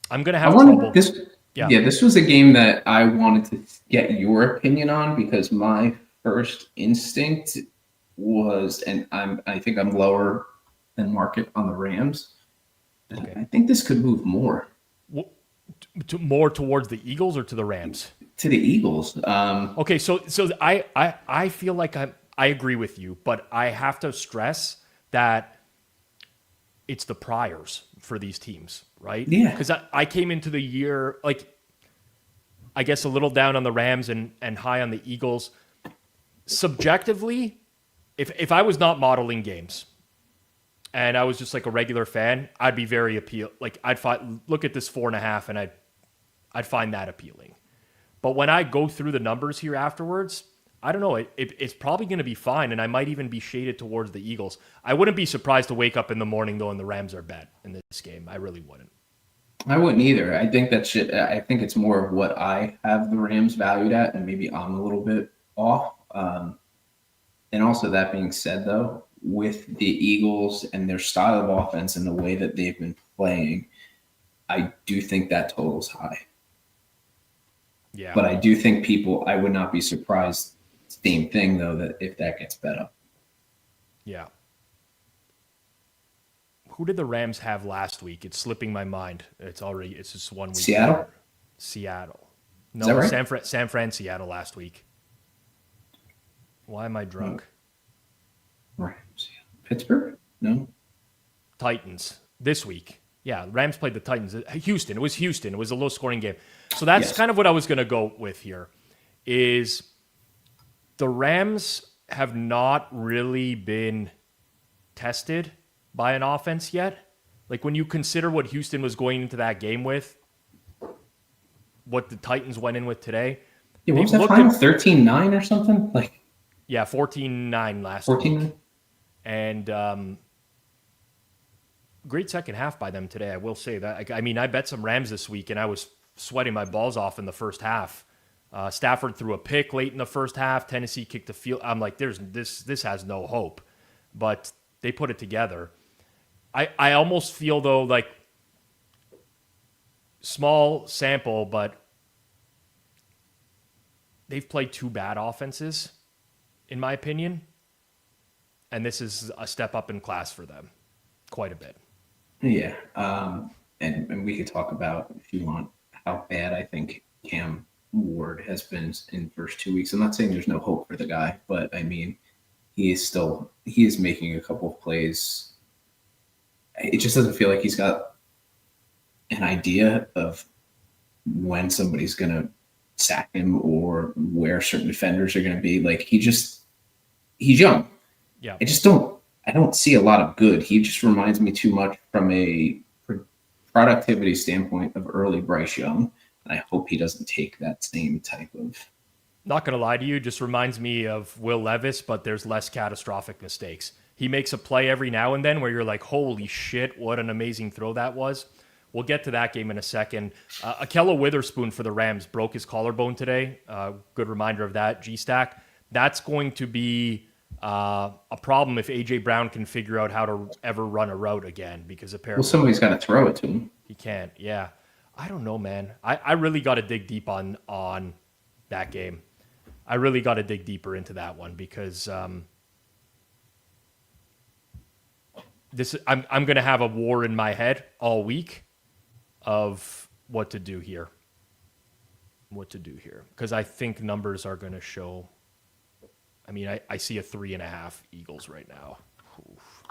I'm going to have trouble. This was a game that I wanted to get your opinion on because my first instinct was, and I think I'm lower than market on the Rams. Okay. I think this could move more. More towards the Eagles or to the Rams? To the Eagles. Okay, so I feel like I agree with you, but I have to stress that it's the priors for these teams, right? Yeah. Because I came into the year like I guess a little down on the Rams and high on the Eagles. Subjectively, if I was not modeling games and I was just like a regular fan, I'd be very I'd look at this 4.5 and I'd find that appealing. But when I go through the numbers here afterwards, I don't know. It's probably going to be fine, and I might even be shaded towards the Eagles. I wouldn't be surprised to wake up in the morning, though, and the Rams are bet in this game. I really wouldn't. I wouldn't either. I think I think it's more of what I have the Rams valued at, and maybe I'm a little bit off. And also, that being said, though, with the Eagles and their style of offense and the way that they've been playing, I do think that total's high. Yeah. But I do think I would not be surprised, same thing, though, that if that gets bet up. Yeah. Who did the Rams have last week? It's slipping my mind. It's just 1 week. Seattle. No, Is that right? San Fran, Seattle last week. Why am I drunk? Rams. Pittsburgh? No. Titans this week. Yeah, Rams played the Titans. Houston. It was Houston. It was a low-scoring game. So that's kind of what I was going to go with here is the Rams have not really been tested by an offense yet. Like when you consider what Houston was going into that game with, what the Titans went in with today. Yeah, what was that final? 13-9 or something? Yeah, 14-9 last 14-9? week. And great second half by them today, I will say that. I mean, I bet some Rams this week, and I was sweating my balls off in the first half. Stafford threw a pick late in the first half. Tennessee kicked the field. I'm like, this has no hope. But they put it together. I almost feel, though, like small sample, but they've played two bad offenses, in my opinion. And this is a step up in class for them. Quite a bit. Yeah. And we could talk about, if you want, how bad I think Cam Ward has been in the first 2 weeks. I'm not saying there's no hope for the guy, but I mean, he is making a couple of plays. It just doesn't feel like he's got an idea of when somebody's going to sack him or where certain defenders are going to be. Like he's young. Yeah. I don't see a lot of good. He just reminds me too much from a productivity standpoint of early Bryce Young. And I hope he doesn't take that same type of. Not going to lie to you, just reminds me of Will Levis, but there's less catastrophic mistakes. He makes a play every now and then where you're like, holy shit, what an amazing throw that was. We'll get to that game in a second. Akello Witherspoon for the Rams broke his collarbone today. Good reminder of that, G-Stack. That's going to be a problem if A.J. Brown can figure out how to ever run a route again, because apparently... Well, somebody's got to throw it to him. He can't, yeah. I don't know, man. I really got to dig deep on that game. I really got to dig deeper into that one because I'm going to have a war in my head all week of what to do here. Because I think numbers are going to show... I mean, I see a 3.5 Eagles right now. Oof.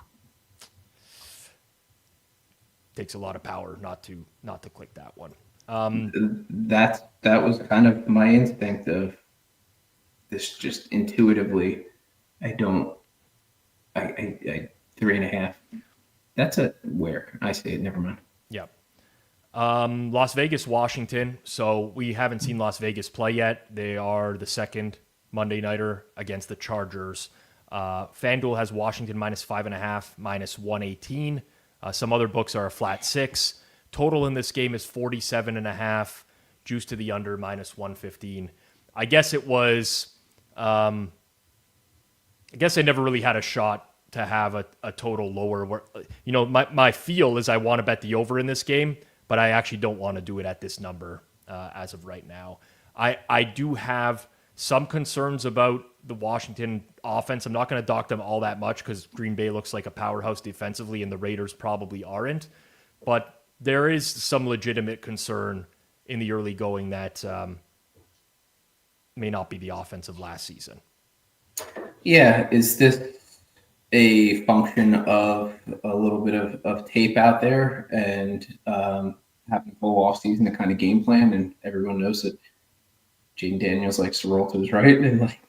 Takes a lot of power not to click that one. That was kind of my instinct of this. Just intuitively, I 3.5. That's where I say it. Never mind. Yeah. Las Vegas, Washington. So we haven't seen Las Vegas play yet. They are the second Monday nighter against the Chargers. Fanduel has Washington -5.5, -118. Some other books are a flat 6. Total in this game is 47.5. Juice to the under -115. I guess it was. I guess I never really had a shot to have a total lower. Where, my feel is I want to bet the over in this game, but I actually don't want to do it at this number as of right now. I do have some concerns about the Washington offense. I'm not going to dock them all that much because Green Bay looks like a powerhouse defensively and the Raiders probably aren't. But there is some legitimate concern in the early going that may not be the offense of last season. Yeah, is this a function of a little bit of tape out there and having a full off season to kind of game plan, and everyone knows that Jaden Daniels likes to roll to his right, and like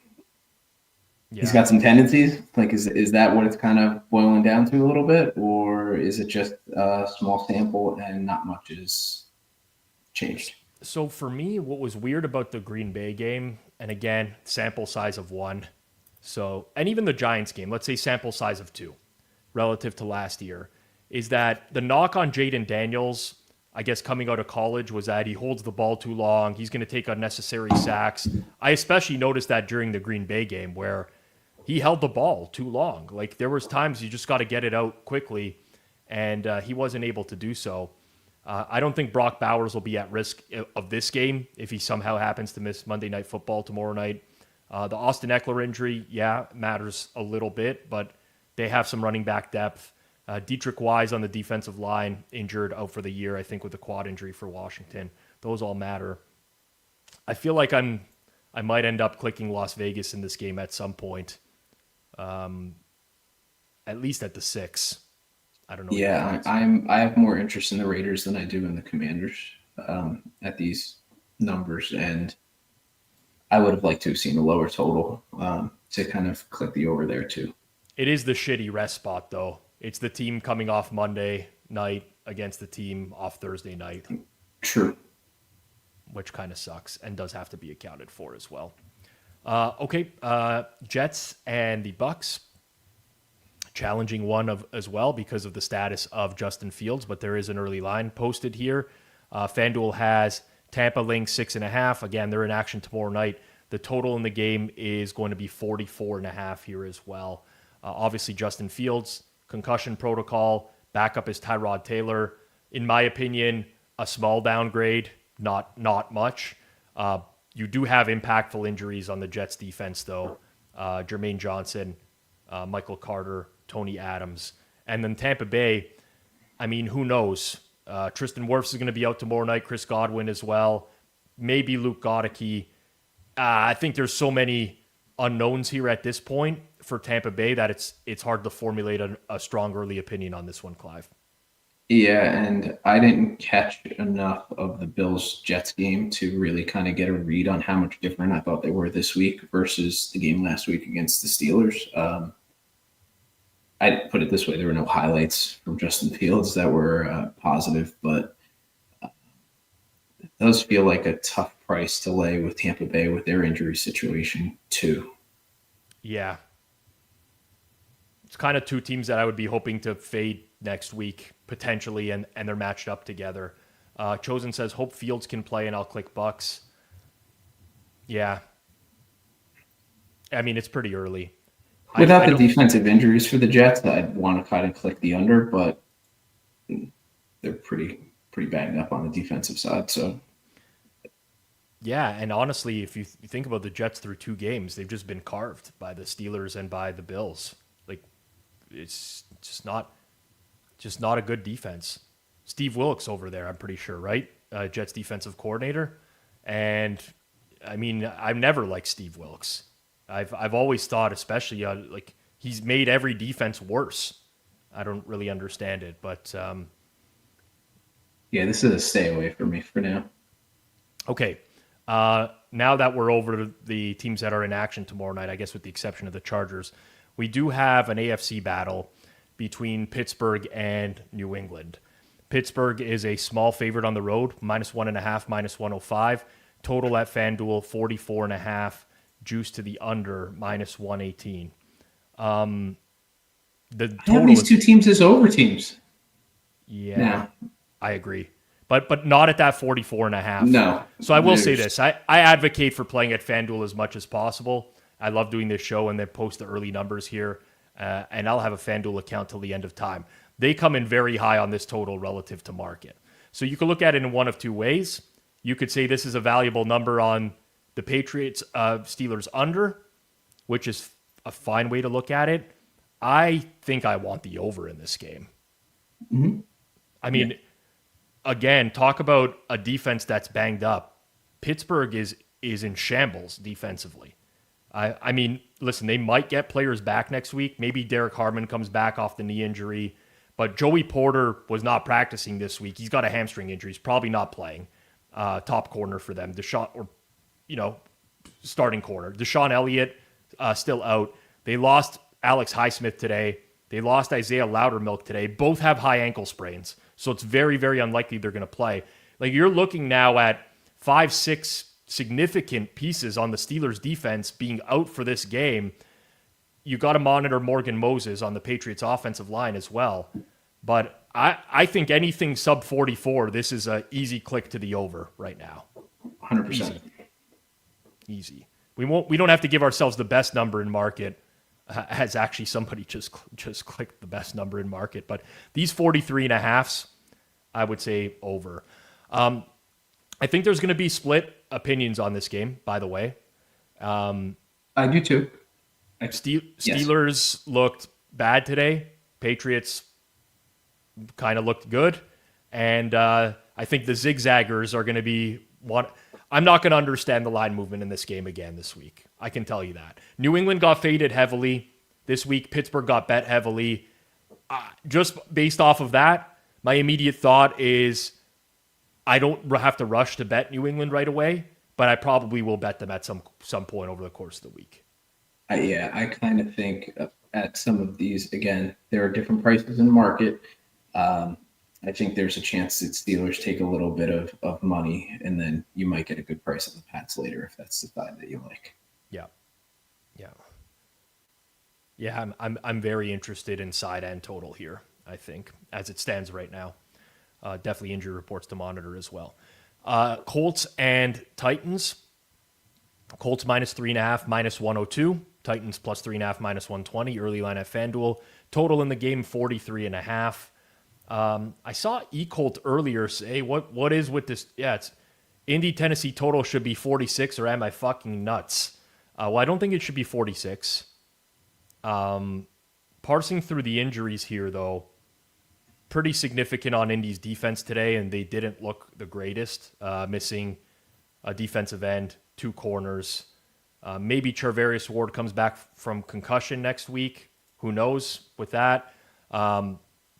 he's got some tendencies. Like, is that what it's kind of boiling down to a little bit, or is it just a small sample and not much is changed? So for me, what was weird about the Green Bay game, and again, sample size of 1. So, and even the Giants game, let's say sample size of 2 relative to last year, is that the knock on Jaden Daniels, I guess coming out of college, was that he holds the ball too long. He's going to take unnecessary sacks. I especially noticed that during the Green Bay game where he held the ball too long. Like there was times you just got to get it out quickly, and he wasn't able to do so. I don't think Brock Bowers will be at risk of this game if he somehow happens to miss Monday Night Football tomorrow night. The Austin Eckler injury, matters a little bit, but they have some running back depth. Dietrich Wise on the defensive line injured out for the year, I think, with a quad injury for Washington. Those all matter. I feel like I might end up clicking Las Vegas in this game at some point, at least at the 6. I don't know. Yeah, I have more interest in the Raiders than I do in the Commanders at these numbers, and I would have liked to have seen a lower total to kind of click the over there too. It is the shitty rest spot, though. It's the team coming off Monday night against the team off Thursday night. True. Which kind of sucks and does have to be accounted for as well. Jets and the Bucks. Challenging one as well because of the status of Justin Fields, but there is an early line posted here. Fanduel has Tampa laying 6.5. Again, they're in action tomorrow night. The total in the game is going to be 44.5 here as well. Obviously, Justin Fields, concussion protocol. Backup is Tyrod Taylor. In my opinion, a small downgrade, not much. You do have impactful injuries on the Jets defense, though. Jermaine Johnson, Michael Carter, Tony Adams. And then Tampa Bay, I mean, who knows? Tristan Wirfs is going to be out tomorrow night. Chris Godwin as well. Maybe Luke Goedeke. I think there's so many unknowns here at this point for Tampa Bay that it's hard to formulate a strong early opinion on this one, Clive. Yeah, and I didn't catch enough of the Bills-Jets game to really kind of get a read on how much different I thought they were this week versus the game last week against the Steelers. I'd put it this way, there were no highlights from Justin Fields that were positive, but it does feel like a tough price to lay with Tampa Bay with their injury situation too. Yeah. It's kind of two teams that I would be hoping to fade next week, potentially, and they're matched up together. Chosen says, hope Fields can play, and I'll click Bucks. Yeah. I mean, it's pretty early. Without the defensive injuries for the Jets, I'd want to kind of click the under, but they're pretty banged up on the defensive side. So, yeah, and honestly, if you think about the Jets through 2 games, they've just been carved by the Steelers and by the Bills. Like, it's just not a good defense. Steve Wilkes over there, I'm pretty sure, right? Jets defensive coordinator. And I mean, I've never liked Steve Wilkes. I've always thought, especially like he's made every defense worse. I don't really understand it, but yeah, this is a stay away for me for now. Okay, now that we're over the teams that are in action tomorrow night, I guess with the exception of the Chargers, we do have an AFC battle between Pittsburgh and New England. Pittsburgh is a small favorite on the road, -1.5, -105. Total at FanDuel, 44.5. Juice to the under, -118. The total I have these 2 teams as over teams. Yeah, I agree. But not at that 44.5. No. So I will say this. I advocate for playing at FanDuel as much as possible. I love doing this show and then post the early numbers here. And I'll have a FanDuel account till the end of time. They come in very high on this total relative to market. So you can look at it in one of 2 ways. You could say this is a valuable number on the Patriots Steelers under, which is a fine way to look at it. I think I want the over in this game. Mm-hmm. I mean, again, talk about a defense that's banged up. Pittsburgh is is in shambles defensively. I mean, listen, they might get players back next week. Maybe Derek Harmon comes back off the knee injury, but Joey Porter was not practicing this week. He's got a hamstring injury. He's probably not playing. Top corner for them. Starting corner. Deshaun Elliott still out. They lost Alex Highsmith today. They lost Isaiah Loudermilk today. Both have high ankle sprains, so it's very, very unlikely they're going to play. Like, you're looking now at 5-6 significant pieces on the Steelers defense being out for this game. You got to monitor Morgan Moses on the Patriots offensive line as well. But I think anything sub 44, this is an easy click to the over right now. 100%. Easy. We don't have to give ourselves the best number in market, as actually somebody just clicked the best number in market. But these 43.5s, I would say over. I think there's going to be split opinions on this game, by the way. I do too. Steelers looked bad today. Patriots kind of looked good. And I think the zigzaggers are going to be one. I'm not going to understand the line movement in this game again this week. I can tell you that. New England got faded heavily this week. Pittsburgh got bet heavily. Just based off of that, my immediate thought is I don't have to rush to bet New England right away, but I probably will bet them at some point over the course of the week. I kind of think at some of these, again, there are different prices in the market. I think there's a chance that Steelers take a little bit of money, and then you might get a good price on the Pats later if that's the side that you like. Yeah, I'm very interested in side and total here, I think, as it stands right now. Definitely injury reports to monitor as well. Colts and Titans. Colts minus 3.5, minus 102. Titans plus 3.5, minus 120. Early line at Fanduel. Total in the game, 43.5. I saw Colt earlier say, what is with this? Yeah, it's Indy, Tennessee total should be 46, or am I fucking nuts? Well, I don't think it should be 46. Parsing through the injuries here, though, pretty significant on Indy's defense today, and they didn't look the greatest, missing a defensive end, 2 corners. Maybe Charvarius Ward comes back from concussion next week. Who knows with that?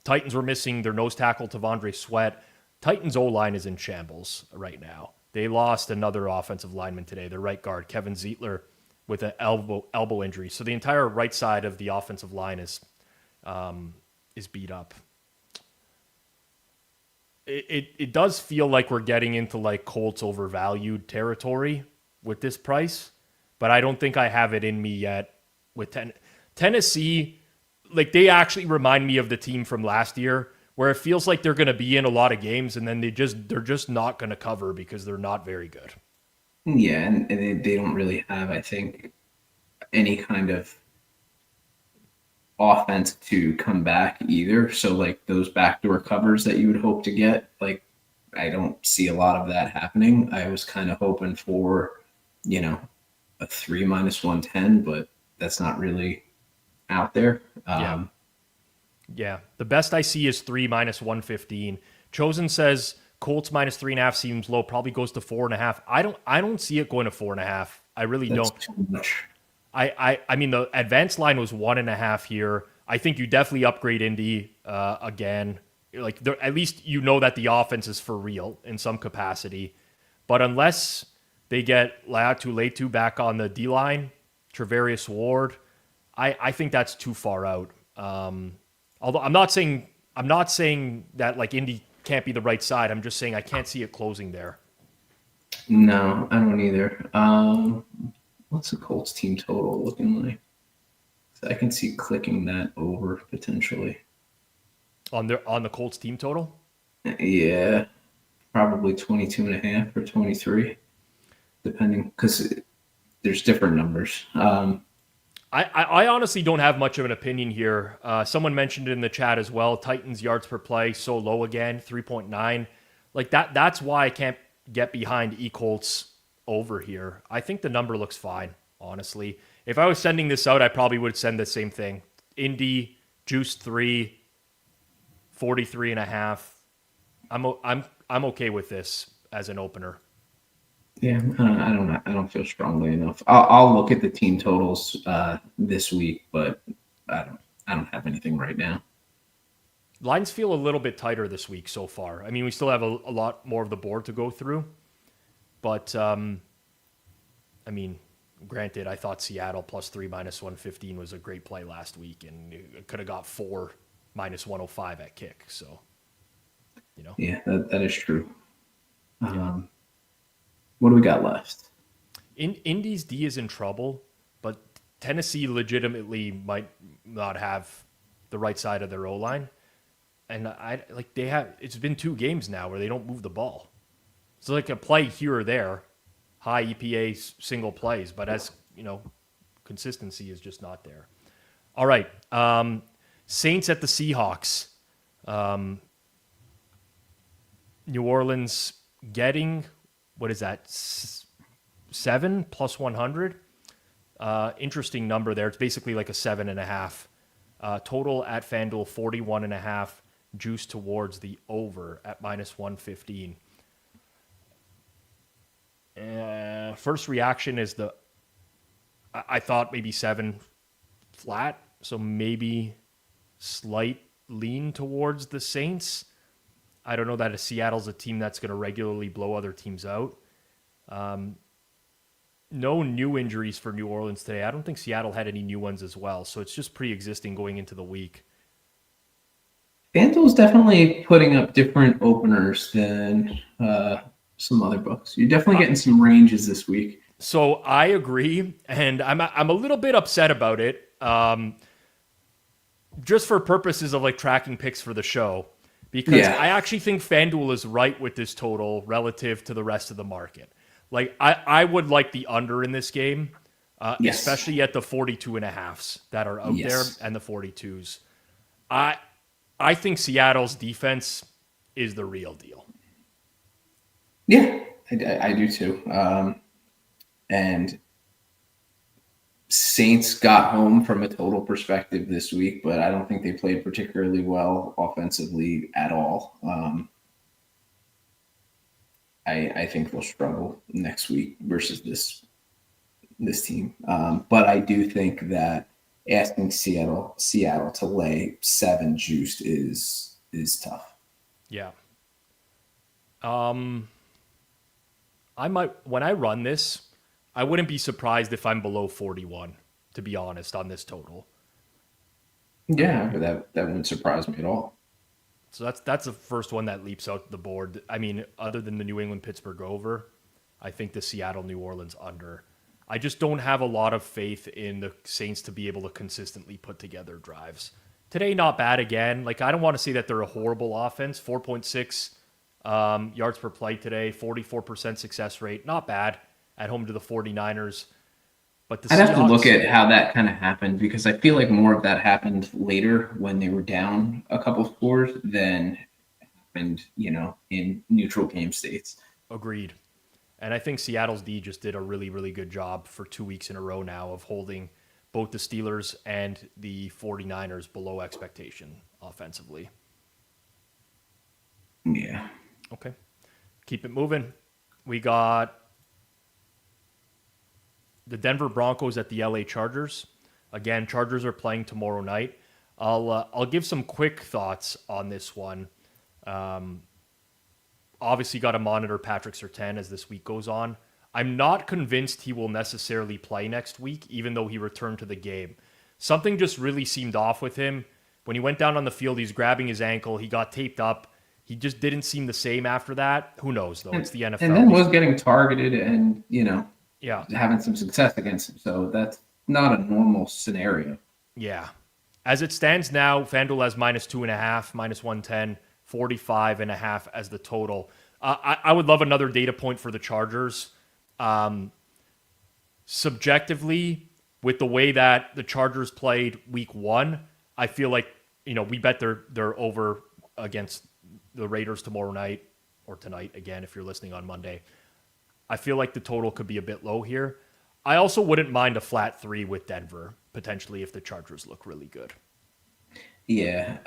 Titans were missing their nose tackle, Tavondre Sweat. Titans' O-line is in shambles right now. They lost another offensive lineman today, their right guard, Kevin Zeitler, with an elbow injury. So the entire right side of the offensive line is beat up. It does feel like we're getting into like Colts overvalued territory with this price, but I don't think I have it in me yet with Tennessee. Like, they actually remind me of the team from last year where it feels like they're going to be in a lot of games and then they're just not going to cover because they're not very good. Yeah, and they don't really have, I think, any kind of offense to come back either. So, like, those backdoor covers that you would hope to get, like, I don't see a lot of that happening. I was kind of hoping for, a 3 minus 110, but that's not really out there. Yeah. The best I see is 3 minus 115. Chosen says Colts minus 3.5 seems low, probably goes to 4.5. I don't see it going to 4.5. I really That's don't. too much. I mean, the advanced line was 1.5 here. I think you definitely upgrade Indy again. Like, at least you know that the offense is for real in some capacity. But unless they get Latu back on the D line, Travarius Ward, I think that's too far out. Although I'm not saying that like Indy can't be the right side. I'm just saying I can't see it closing there. No, I don't either. What's the Colts team total looking like? I can see clicking that over potentially. On the Colts team total? Yeah, probably 22.5 or 23, depending, because there's different numbers. I honestly don't have much of an opinion here. Someone mentioned it in the chat as well. Titans yards per play so low again, 3.9. Like that's why I can't get behind Colts over here. I think the number looks fine, honestly. If I was sending this out, I probably would send the same thing. Indy, juice 3, 43.5. I'm okay with this as an opener. Yeah, I don't feel strongly enough. I'll look at the team totals this week, but I don't I don't have anything right now. Lines feel a little bit tighter this week so far. I mean, we still have a lot more of the board to go through, but I mean, granted, I thought Seattle +3 -115 was a great play last week, and it could have got 4 -105 at kick. So, you know, Yeah, that is true. yeah. What do we got left? Indy's D is in trouble, but Tennessee legitimately might not have the right side of their O line. And I like they have. It's been 2 games now where they don't move the ball. So like a play here or there, high EPA single plays, but as you know, consistency is just not there. All right, Saints at the Seahawks. New Orleans getting what is that 7 +100? Interesting number there. It's basically like a 7.5. Total at FanDuel 41.5. Juice towards the over at -115. First reaction is I thought maybe 7 flat, so maybe slight lean towards the Saints. I don't know that Seattle's a team that's going to regularly blow other teams out. No new injuries for New Orleans today. I don't think Seattle had any new ones as well, so it's just pre-existing going into the week. Fanduel's definitely putting up different openers than some other books. You're definitely getting some ranges this week. So I agree, and I'm a little bit upset about it. Just for purposes of like tracking picks for the show, because I actually think FanDuel is right with this total relative to the rest of the market. Like I would like the under in this game, especially at the 42.5s that are out there and the 42s. I think Seattle's defense is the real deal. Yeah, I do too. And Saints got home from a total perspective this week, but I don't think they played particularly well offensively at all. I think they'll struggle next week versus this team. But I do think that asking Seattle to lay 7 juiced is tough. Yeah. I might when I run this, I wouldn't be surprised if I'm below 41, to be honest, on this total. Yeah, but that wouldn't surprise me at all. So that's the first one that leaps out the board. I mean, other than the New England Pittsburgh over, I think the Seattle New Orleans under. I just don't have a lot of faith in the Saints to be able to consistently put together drives. Today, not bad again. Like, I don't want to say that they're a horrible offense. 4.6 yards per play today, 44% success rate. Not bad at home to the 49ers. But I'd have to look at how that kind of happened because I feel like more of that happened later when they were down a couple scores than happened, in neutral game states. Agreed. And I think Seattle's D just did a really, really good job for 2 weeks in a row now of holding both the Steelers and the 49ers below expectation offensively. Yeah. Okay. Keep it moving. We got the Denver Broncos at the LA Chargers. Again, Chargers are playing tomorrow night. I'll give some quick thoughts on this one. Obviously, got to monitor Patrick Surtain as this week goes on. I'm not convinced he will necessarily play next week, even though he returned to the game. Something just really seemed off with him. When he went down on the field, he's grabbing his ankle. He got taped up. He just didn't seem the same after that. Who knows, though? It's the NFL. And then was getting targeted and, yeah, having some success against him. So that's not a normal scenario. Yeah. As it stands now, FanDuel has -2.5, -110, 45.5 as the total. I would love another data point for the Chargers. Subjectively, with the way that the Chargers played week 1, I feel like, we bet they're over against the Raiders tomorrow night or tonight, again, if you're listening on Monday. I feel like the total could be a bit low here. I also wouldn't mind a flat 3 with Denver, potentially, if the Chargers look really good. Yeah.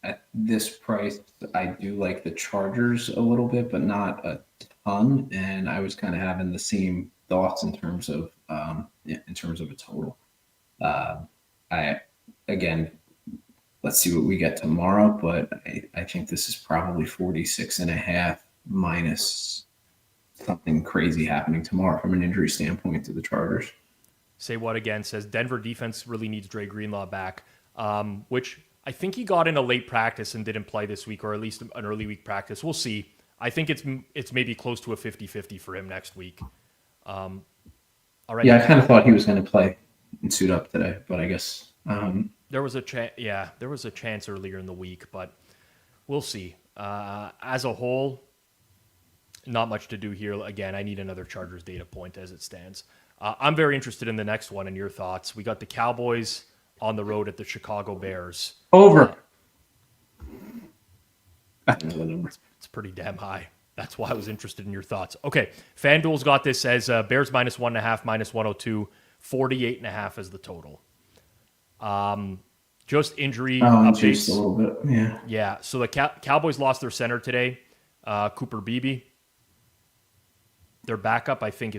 At this price, I do like the Chargers a little bit, but not a ton, and I was kind of having the same thoughts in terms of a total. I again, let's see what we get tomorrow, but I think this is probably 46.5 minus something crazy happening tomorrow from an injury standpoint to the Chargers. Say what again? Says Denver defense really needs Dre Greenlaw back, which I think he got in a late practice and didn't play this week, or at least an early week practice. We'll see. I think it's maybe close to a 50-50 for him next week. All right. Yeah, I kind of thought he was going to play and suit up today, but I guess there was a chance. Yeah, there was a chance earlier in the week, but we'll see. As a whole, not much to do here. Again, I need another Chargers data point as it stands. I'm very interested in the next one and your thoughts. We got the Cowboys on the road at the Chicago Bears. Over. I don't know the number. It's pretty damn high. That's why I was interested in your thoughts. Okay, FanDuel's got this as Bears minus 1.5, minus 102, 48.5 as the total. Just injury updates. A little bit, yeah. Yeah, so the Cowboys lost their center today, Cooper Beebe. Their backup, I think,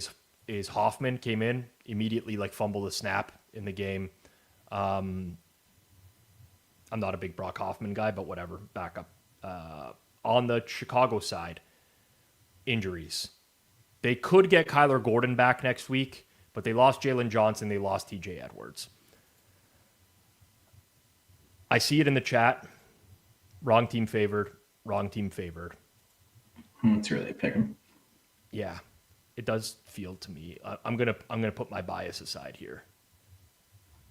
is Hoffman. Came in immediately, fumbled a snap in the game. I'm not a big Brock Hoffman guy, but whatever. Backup. On the Chicago side, injuries. They could get Kyler Gordon back next week, but they lost Jalen Johnson. They lost TJ Edwards. I see it in the chat. Wrong team favored. Wrong team favored. It's really a pick 'em. Yeah, it does feel to me. I'm gonna put my bias aside here.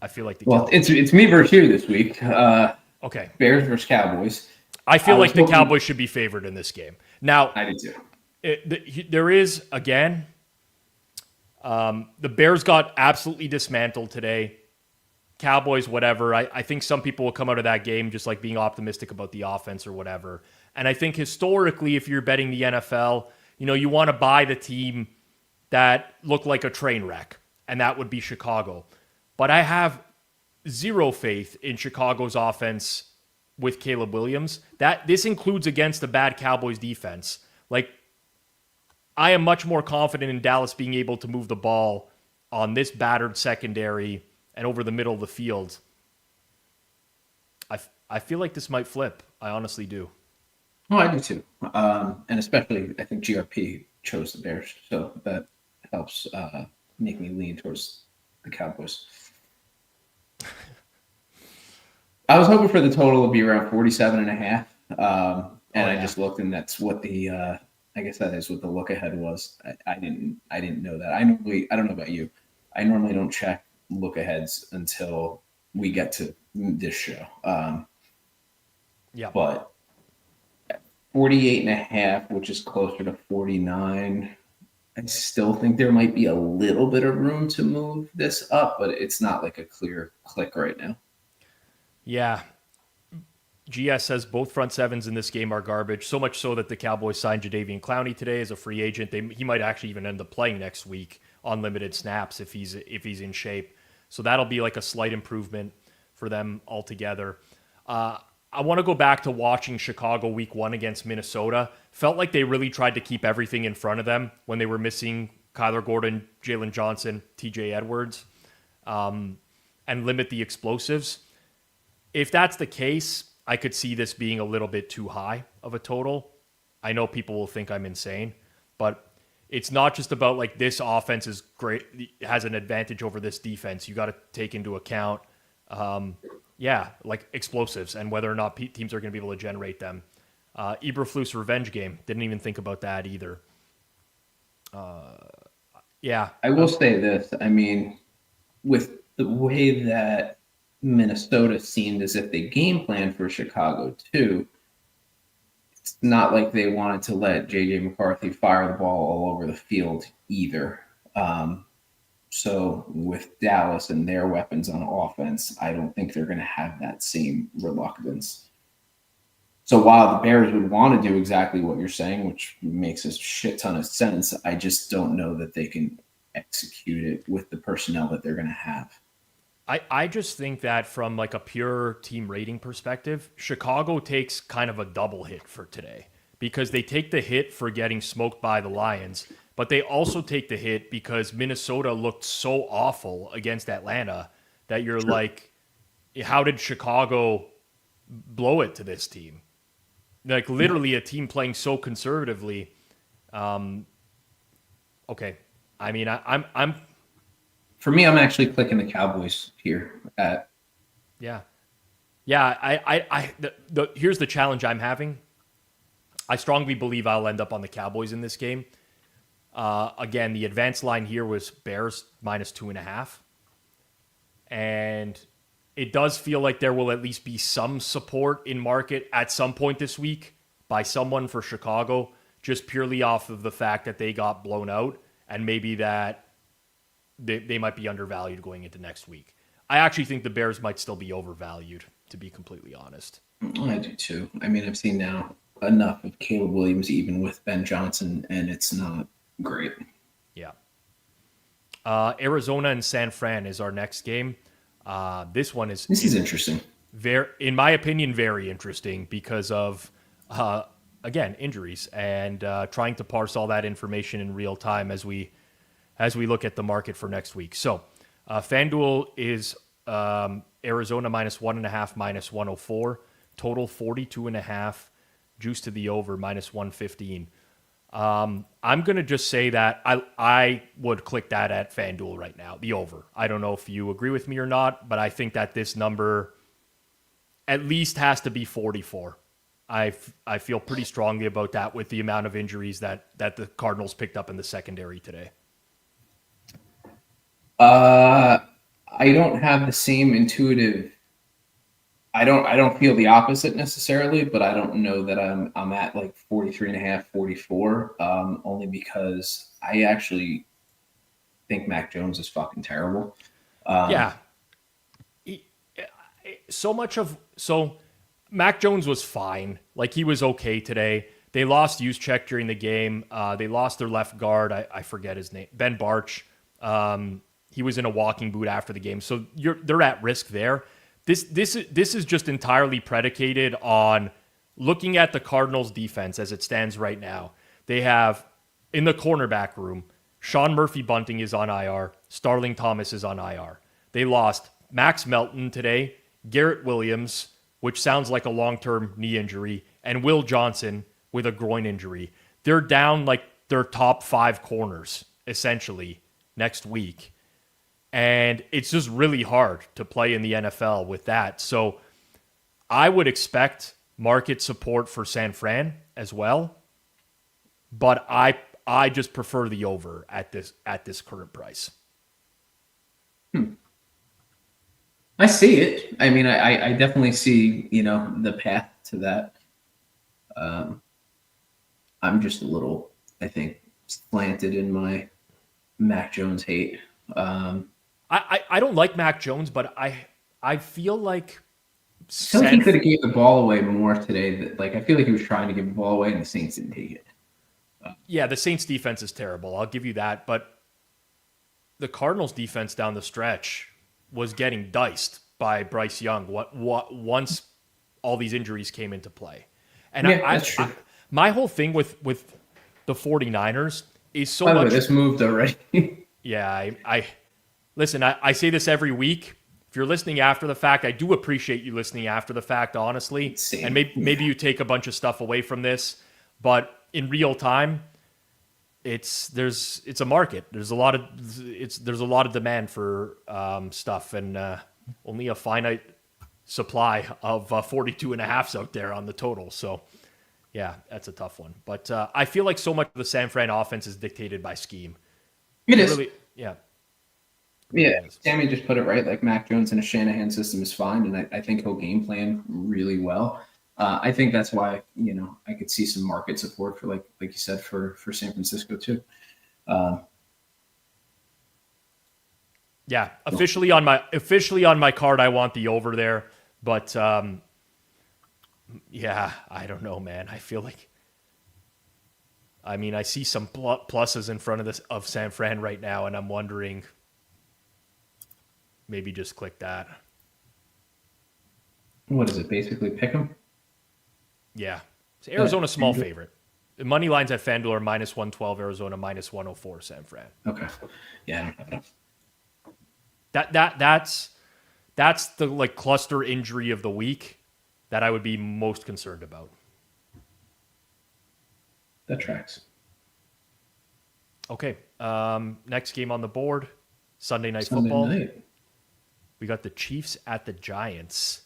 I feel like it's me versus you this week. Okay, Bears versus Cowboys. I feel like the Cowboys should be favored in this game. Now, I do too. There is, again, the Bears got absolutely dismantled today. Cowboys, whatever. I think some people will come out of that game just being optimistic about the offense or whatever. And I think historically, if you're betting the NFL, you want to buy the team that looked like a train wreck, and that would be Chicago. But I have zero faith in Chicago's offense with Caleb Williams. This includes against the bad Cowboys defense. I am much more confident in Dallas being able to move the ball on this battered secondary and over the middle of the field. I feel like this might flip. I honestly do. Oh, I do too. And especially, I think GRP chose the Bears, so that helps make me lean towards the Cowboys. I was hoping for the total to be around 47.5. And I just looked, and that's what the I guess that is what the look ahead was. I didn't know that. I don't know about you. I normally don't check look aheads until we get to this show. Yeah. But 48.5, which is closer to 49. I still think there might be a little bit of room to move this up, but it's not a clear click right now. Yeah. GS says both front sevens in this game are garbage, so much so that the Cowboys signed Jadeveon Clowney today as a free agent. He might actually even end up playing next week on limited snaps if he's in shape. So that'll be a slight improvement for them altogether. I want to go back to watching Chicago week 1 against Minnesota. Felt like they really tried to keep everything in front of them when they were missing Kyler Gordon, Jalen Johnson, TJ Edwards, and limit the explosives. If that's the case, I could see this being a little bit too high of a total. I know people will think I'm insane, but it's not just about this offense is great, has an advantage over this defense. You got to take into account, explosives and whether or not teams are going to be able to generate them. Eberflus revenge game. Didn't even think about that either. I will say this. I mean, with the way that Minnesota seemed as if they game planned for Chicago too, it's not like they wanted to let J.J. McCarthy fire the ball all over the field either. So with Dallas and their weapons on offense, I don't think they're going to have that same reluctance. So while the Bears would want to do exactly what you're saying, which makes a shit ton of sense, I just don't know that they can execute it with the personnel that they're going to have. I just think that from a pure team rating perspective, Chicago takes kind of a double hit for today because they take the hit for getting smoked by the Lions, but they also take the hit because Minnesota looked so awful against Atlanta that you're like, how did Chicago blow it to this team? Like literally a team playing so conservatively. Okay, I mean, I'm For me, I'm actually clicking the Cowboys here at. yeah, yeah. Here's the challenge I'm having. I strongly believe I'll end up on the Cowboys in this game. Again, the advanced line here was Bears -2.5. And it does feel like there will at least be some support in market at some point this week by someone for Chicago, just purely off of the fact that they got blown out and maybe that they might be undervalued going into next week. I actually think the Bears might still be overvalued, to be completely honest. I do too. I mean, I've seen now enough of Caleb Williams, even with Ben Johnson, and it's not great. Yeah. Arizona and San Fran is our next game. This one is interesting. in my opinion, very interesting because of again injuries and trying to parse all that information in real time as we look at the market for next week. So, Fanduel is Arizona -1.5, -104, total 42.5, juice to the over -115. I'm going to just say that I would click that at FanDuel right now, the over. I don't know if you agree with me or not, but I think that this number at least has to be 44. I feel pretty strongly about that with the amount of injuries that the Cardinals picked up in the secondary today. I don't have the same intuitive. I don't feel the opposite necessarily, but I don't know that I'm at like 43.5, 44, only because I actually think Mac Jones is fucking terrible. Yeah. So Mac Jones was fine. Like he was okay today. They lost Juszczyk during the game. They lost their left guard. I forget his name. Ben Barch. He was in a walking boot after the game. So they're at risk there. This is just entirely predicated on looking at the Cardinals defense as it stands right now. They have in the cornerback room, Sean Murphy-Bunting is on IR. Starling Thomas is on IR. They lost Max Melton today, Garrett Williams, which sounds like a long-term knee injury, and Will Johnson with a groin injury. They're down like their top 5 corners, essentially, next week. And it's just really hard to play in the NFL with that. So I would expect market support for San Fran as well. But I just prefer the over at this current price. I see it. I mean, I definitely see, the path to that. I'm just a little, I think, slanted in my Mac Jones hate. I don't like Mac Jones, but I feel like he could have gave the ball away more today. I feel like he was trying to give the ball away, and the Saints didn't take it. Yeah, the Saints defense is terrible. I'll give you that, but the Cardinals defense down the stretch was getting diced by Bryce Young. Once all these injuries came into play, and yeah, that's true. My whole thing with the 49ers is so By the much. way, this moved already. Yeah, listen, I say this every week. If you're listening after the fact, I do appreciate you listening after the fact, honestly. Same. And maybe you take a bunch of stuff away from this, but in real time, it's a market. There's a lot of demand for stuff, and only a finite supply of 42.5s out there on the total. So, yeah, that's a tough one. But I feel like so much of the San Fran offense is dictated by scheme. It is. Really, yeah. Yeah, Sammy just put it right. Like Mac Jones in a Shanahan system is fine, and I think he'll game plan really well. I think that's why I could see some market support for like you said for San Francisco too. Yeah, officially on my card, I want the over there, but yeah, I don't know, man. I feel like, I mean, I see some pluses in front of San Fran right now, and I'm wondering. Maybe just click that. What is it? Basically pick them? Yeah. So Arizona's small favorite. The money lines at Fanduel are -112, Arizona -104, San Fran. Okay. Yeah. That's the like cluster injury of the week that I would be most concerned about. That tracks. Okay. Next game on the board, Sunday Night Football. Night. We got the Chiefs at the Giants.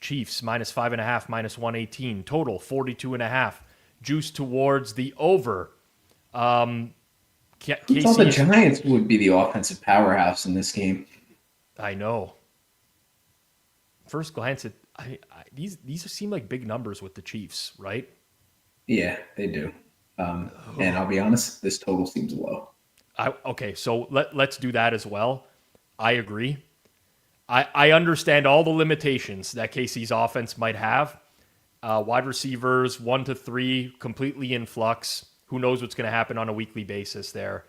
Chiefs -5.5, -118. Total 42.5. Juice towards the over. I thought the Giants would be the offensive powerhouse in this game. I know. First glance, these seem like big numbers with the Chiefs, right? Yeah, they do. And I'll be honest, this total seems low. Okay, so let's do that as well. I agree. I understand all the limitations that KC's offense might have. Wide receivers, 1 to 3, completely in flux. Who knows what's going to happen on a weekly basis there.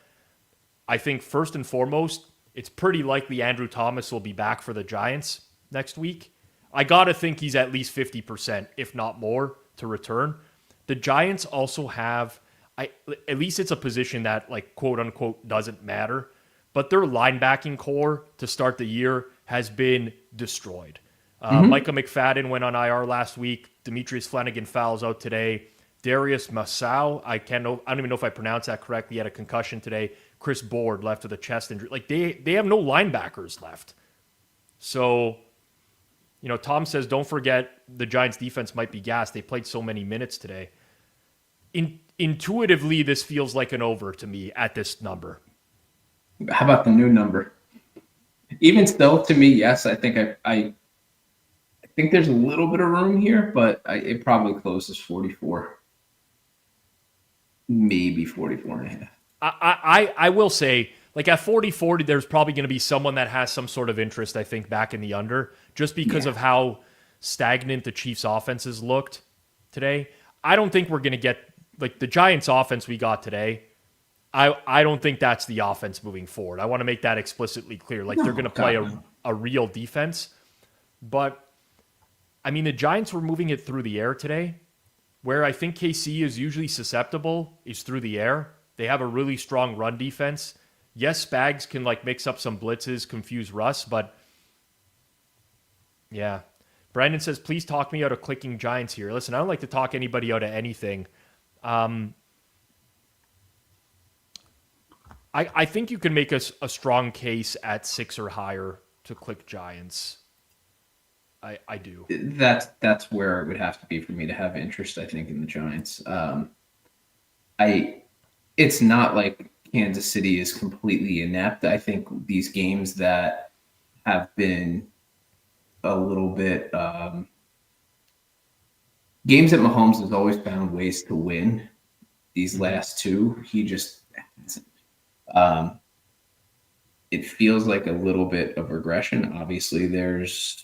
I think first and foremost, it's pretty likely Andrew Thomas will be back for the Giants next week. I got to think he's at least 50%, if not more, to return. The Giants also have, at least it's a position that, like, quote unquote, doesn't matter. But their linebacking core to start the year has been destroyed. Micah McFadden went on IR last week. Demetrius Flanagan fouls out today. Darius Masau, I don't even know if I pronounced that correctly. He had a concussion today. Chris Board left with a chest injury. Like they have no linebackers left. So, Tom says, don't forget the Giants defense might be gassed. They played so many minutes today. Intuitively, this feels like an over to me at this number. How about the new number? Even still, to me, yes, I think I think there's a little bit of room here, but it probably closes 44, maybe 44 and a half. I will say, like at 40-40, there's probably going to be someone that has some sort of interest, I think, back in the under, just because of how stagnant the Chiefs' offenses looked today. I don't think we're going to get, like the Giants' offense we got today, I don't think that's the offense moving forward. I want to make that explicitly clear. Like they're going to play a real defense. But, I mean, the Giants were moving it through the air today, where I think KC is usually susceptible is through the air. They have a really strong run defense. Yes, Spags can like mix up some blitzes, confuse Russ, but yeah. Brandon says, please talk me out of clicking Giants here. Listen, I don't like to talk anybody out of anything. I think you can make a strong case at 6 or higher to click Giants. I do. That's where it would have to be for me to have interest, I think, in the Giants. It's not like Kansas City is completely inept. I think these games that have been a little bit games that Mahomes has always found ways to win. These last two, he just hasn't. It feels like a little bit of regression. Obviously, there's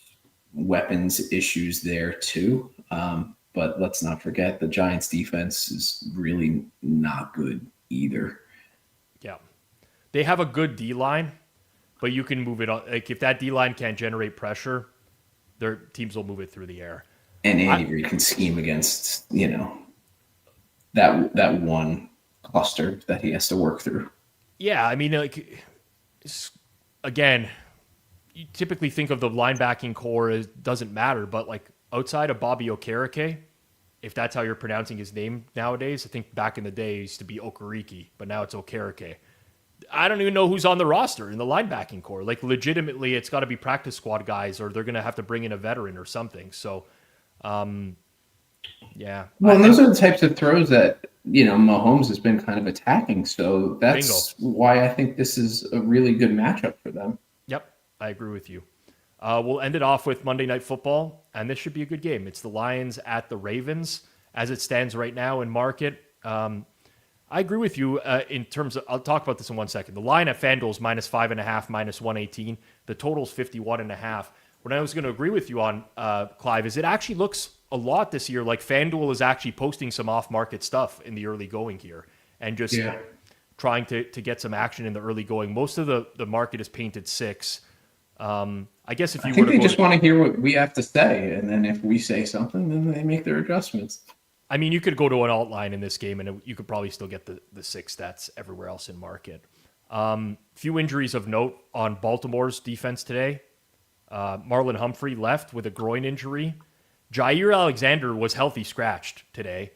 weapons issues there too. But let's not forget the Giants defense is really not good either. Yeah. They have a good D-line, but you can move it on. Like if that D-line can't generate pressure, their teams will move it through the air. And Andy Reid can scheme against, that one cluster that he has to work through. Yeah, I mean, again, you typically think of the linebacking core as doesn't matter, but like outside of Bobby Okereke, if that's how you're pronouncing his name nowadays, I think back in the day it used to be Okereke, but now it's Okereke. I don't even know who's on the roster in the linebacking core. Like legitimately, it's got to be practice squad guys, or they're going to have to bring in a veteran or something. So, yeah. Well, and those are the types of throws that Mahomes has been kind of attacking. So that's why I think this is a really good matchup for them. Yep, I agree with you. We'll end it off with Monday Night Football, and this should be a good game. It's the Lions at the Ravens as it stands right now in market. I agree with you in terms of, I'll talk about this in 1 second. The line at FanDuel is -5.5, -118. The total is 51.5. What I was going to agree with you on, Clive, is it actually looks a lot this year like FanDuel is actually posting some off-market stuff in the early going here and just trying to get some action in the early going. Most of the market is painted 6. I guess if you I think they just want to hear what we have to say, and then if we say something, then they make their adjustments. I mean, you could go to an alt line in this game, and you could probably still get the 6 stats everywhere else in market. Few injuries of note on Baltimore's defense today. Marlon Humphrey left with a groin injury. Jair Alexander was healthy scratched today.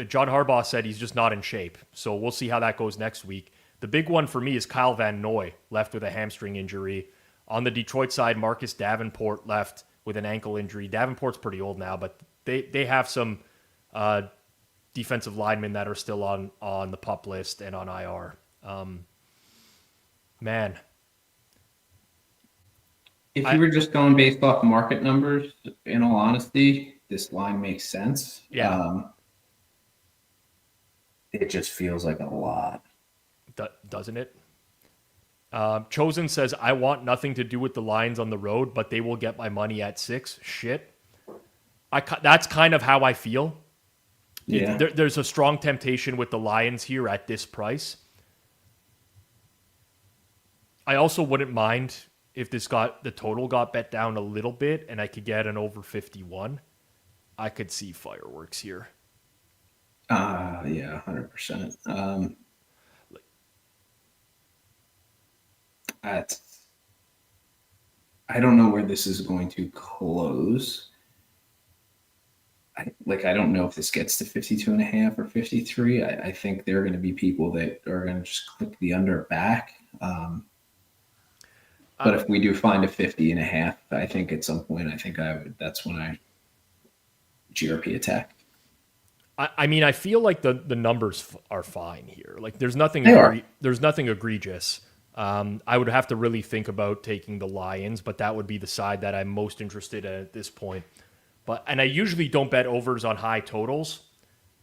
John Harbaugh said he's just not in shape. So we'll see how that goes next week. The big one for me is Kyle Van Noy left with a hamstring injury. On the Detroit side, Marcus Davenport left with an ankle injury. Davenport's pretty old now, but they have some defensive linemen that are still on the PUP list and on IR. Man. If you were just going based off market numbers, in all honesty, this line makes sense. Yeah. It just feels like a lot. Doesn't it? Chosen says, I want nothing to do with the Lions on the road, but they will get my money at 6. Shit. That's kind of how I feel. Yeah. There's a strong temptation with the Lions here at this price. I also wouldn't mind if the total got bet down a little bit and I could get an over 51. I could see fireworks here. Yeah, 100%. I don't know where this is going to close. I don't know if this gets to 52.5 or 53. I think there are going to be people that are going to just click the under back. But if we do find a 50.5, I think at some point, that's when I GRP attack. I mean, I feel like the numbers are fine here. Like there's nothing egregious. I would have to really think about taking the Lions, but that would be the side that I'm most interested in at this point. And I usually don't bet overs on high totals,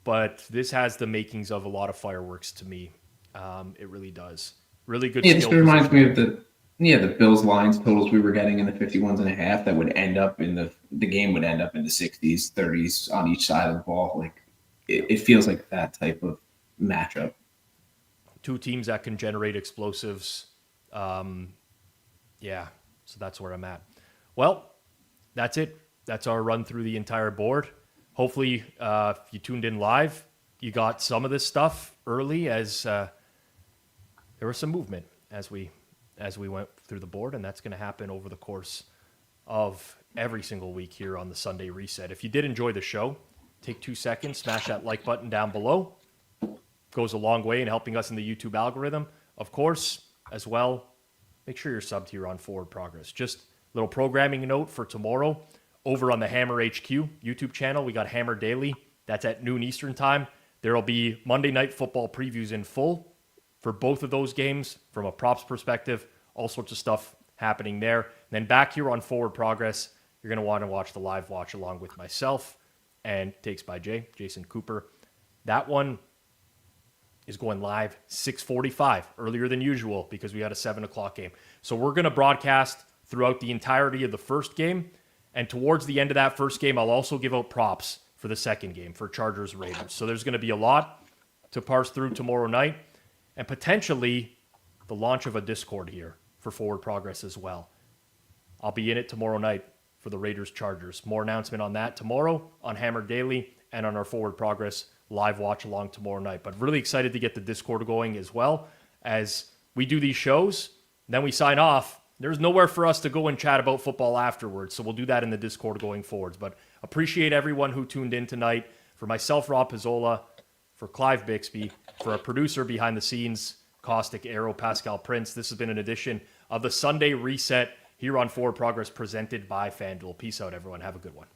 but this has the makings of a lot of fireworks to me. It really does. Really good. It just reminds me of the Bills Lions totals we were getting in the 51.5 that would end up in the game would end up in the 60s, 30s on each side of the ball. Like it feels like that type of matchup. Two teams that can generate explosives. Yeah, so that's where I'm at. Well, that's it. That's our run through the entire board. Hopefully, if you tuned in live, you got some of this stuff early as there was some movement as we went through the board, and that's going to happen over the course of every single week here on the Sunday Reset. If you did enjoy the show, take 2 seconds, smash that like button down below. Goes a long way in helping us in the YouTube algorithm. Of course, as well, make sure you're subbed here on Forward Progress. Just a little programming note for tomorrow. Over on the Hammer HQ YouTube channel, we got Hammer Daily. That's at noon Eastern time. There will be Monday Night Football previews in full for both of those games from a props perspective. All sorts of stuff happening there. And then back here on Forward Progress, you're going to want to watch the live watch along with myself and Takes by Jason Cooper. That one is going live 6:45, earlier than usual because we had a 7 o'clock game. So we're going to broadcast throughout the entirety of the first game. And towards the end of that first game, I'll also give out props for the second game for Chargers Raiders. So there's going to be a lot to parse through tomorrow night and potentially the launch of a Discord here for Forward Progress as well. I'll be in it tomorrow night for the Raiders Chargers. More announcement on that tomorrow on Hammer Daily and on our Forward Progress live watch along tomorrow night. But really excited to get the Discord going as well as we do these shows. Then we sign off. There's nowhere for us to go and chat about football afterwards, so we'll do that in the Discord going forwards. But appreciate everyone who tuned in tonight. For myself, Rob Pizzola, for Clive Bixby, for our producer behind the scenes, Caustic Arrow, Pascal Prince. This has been an edition of the Sunday Reset here on Forward Progress presented by Fanduel. Peace out, everyone. Have a good one.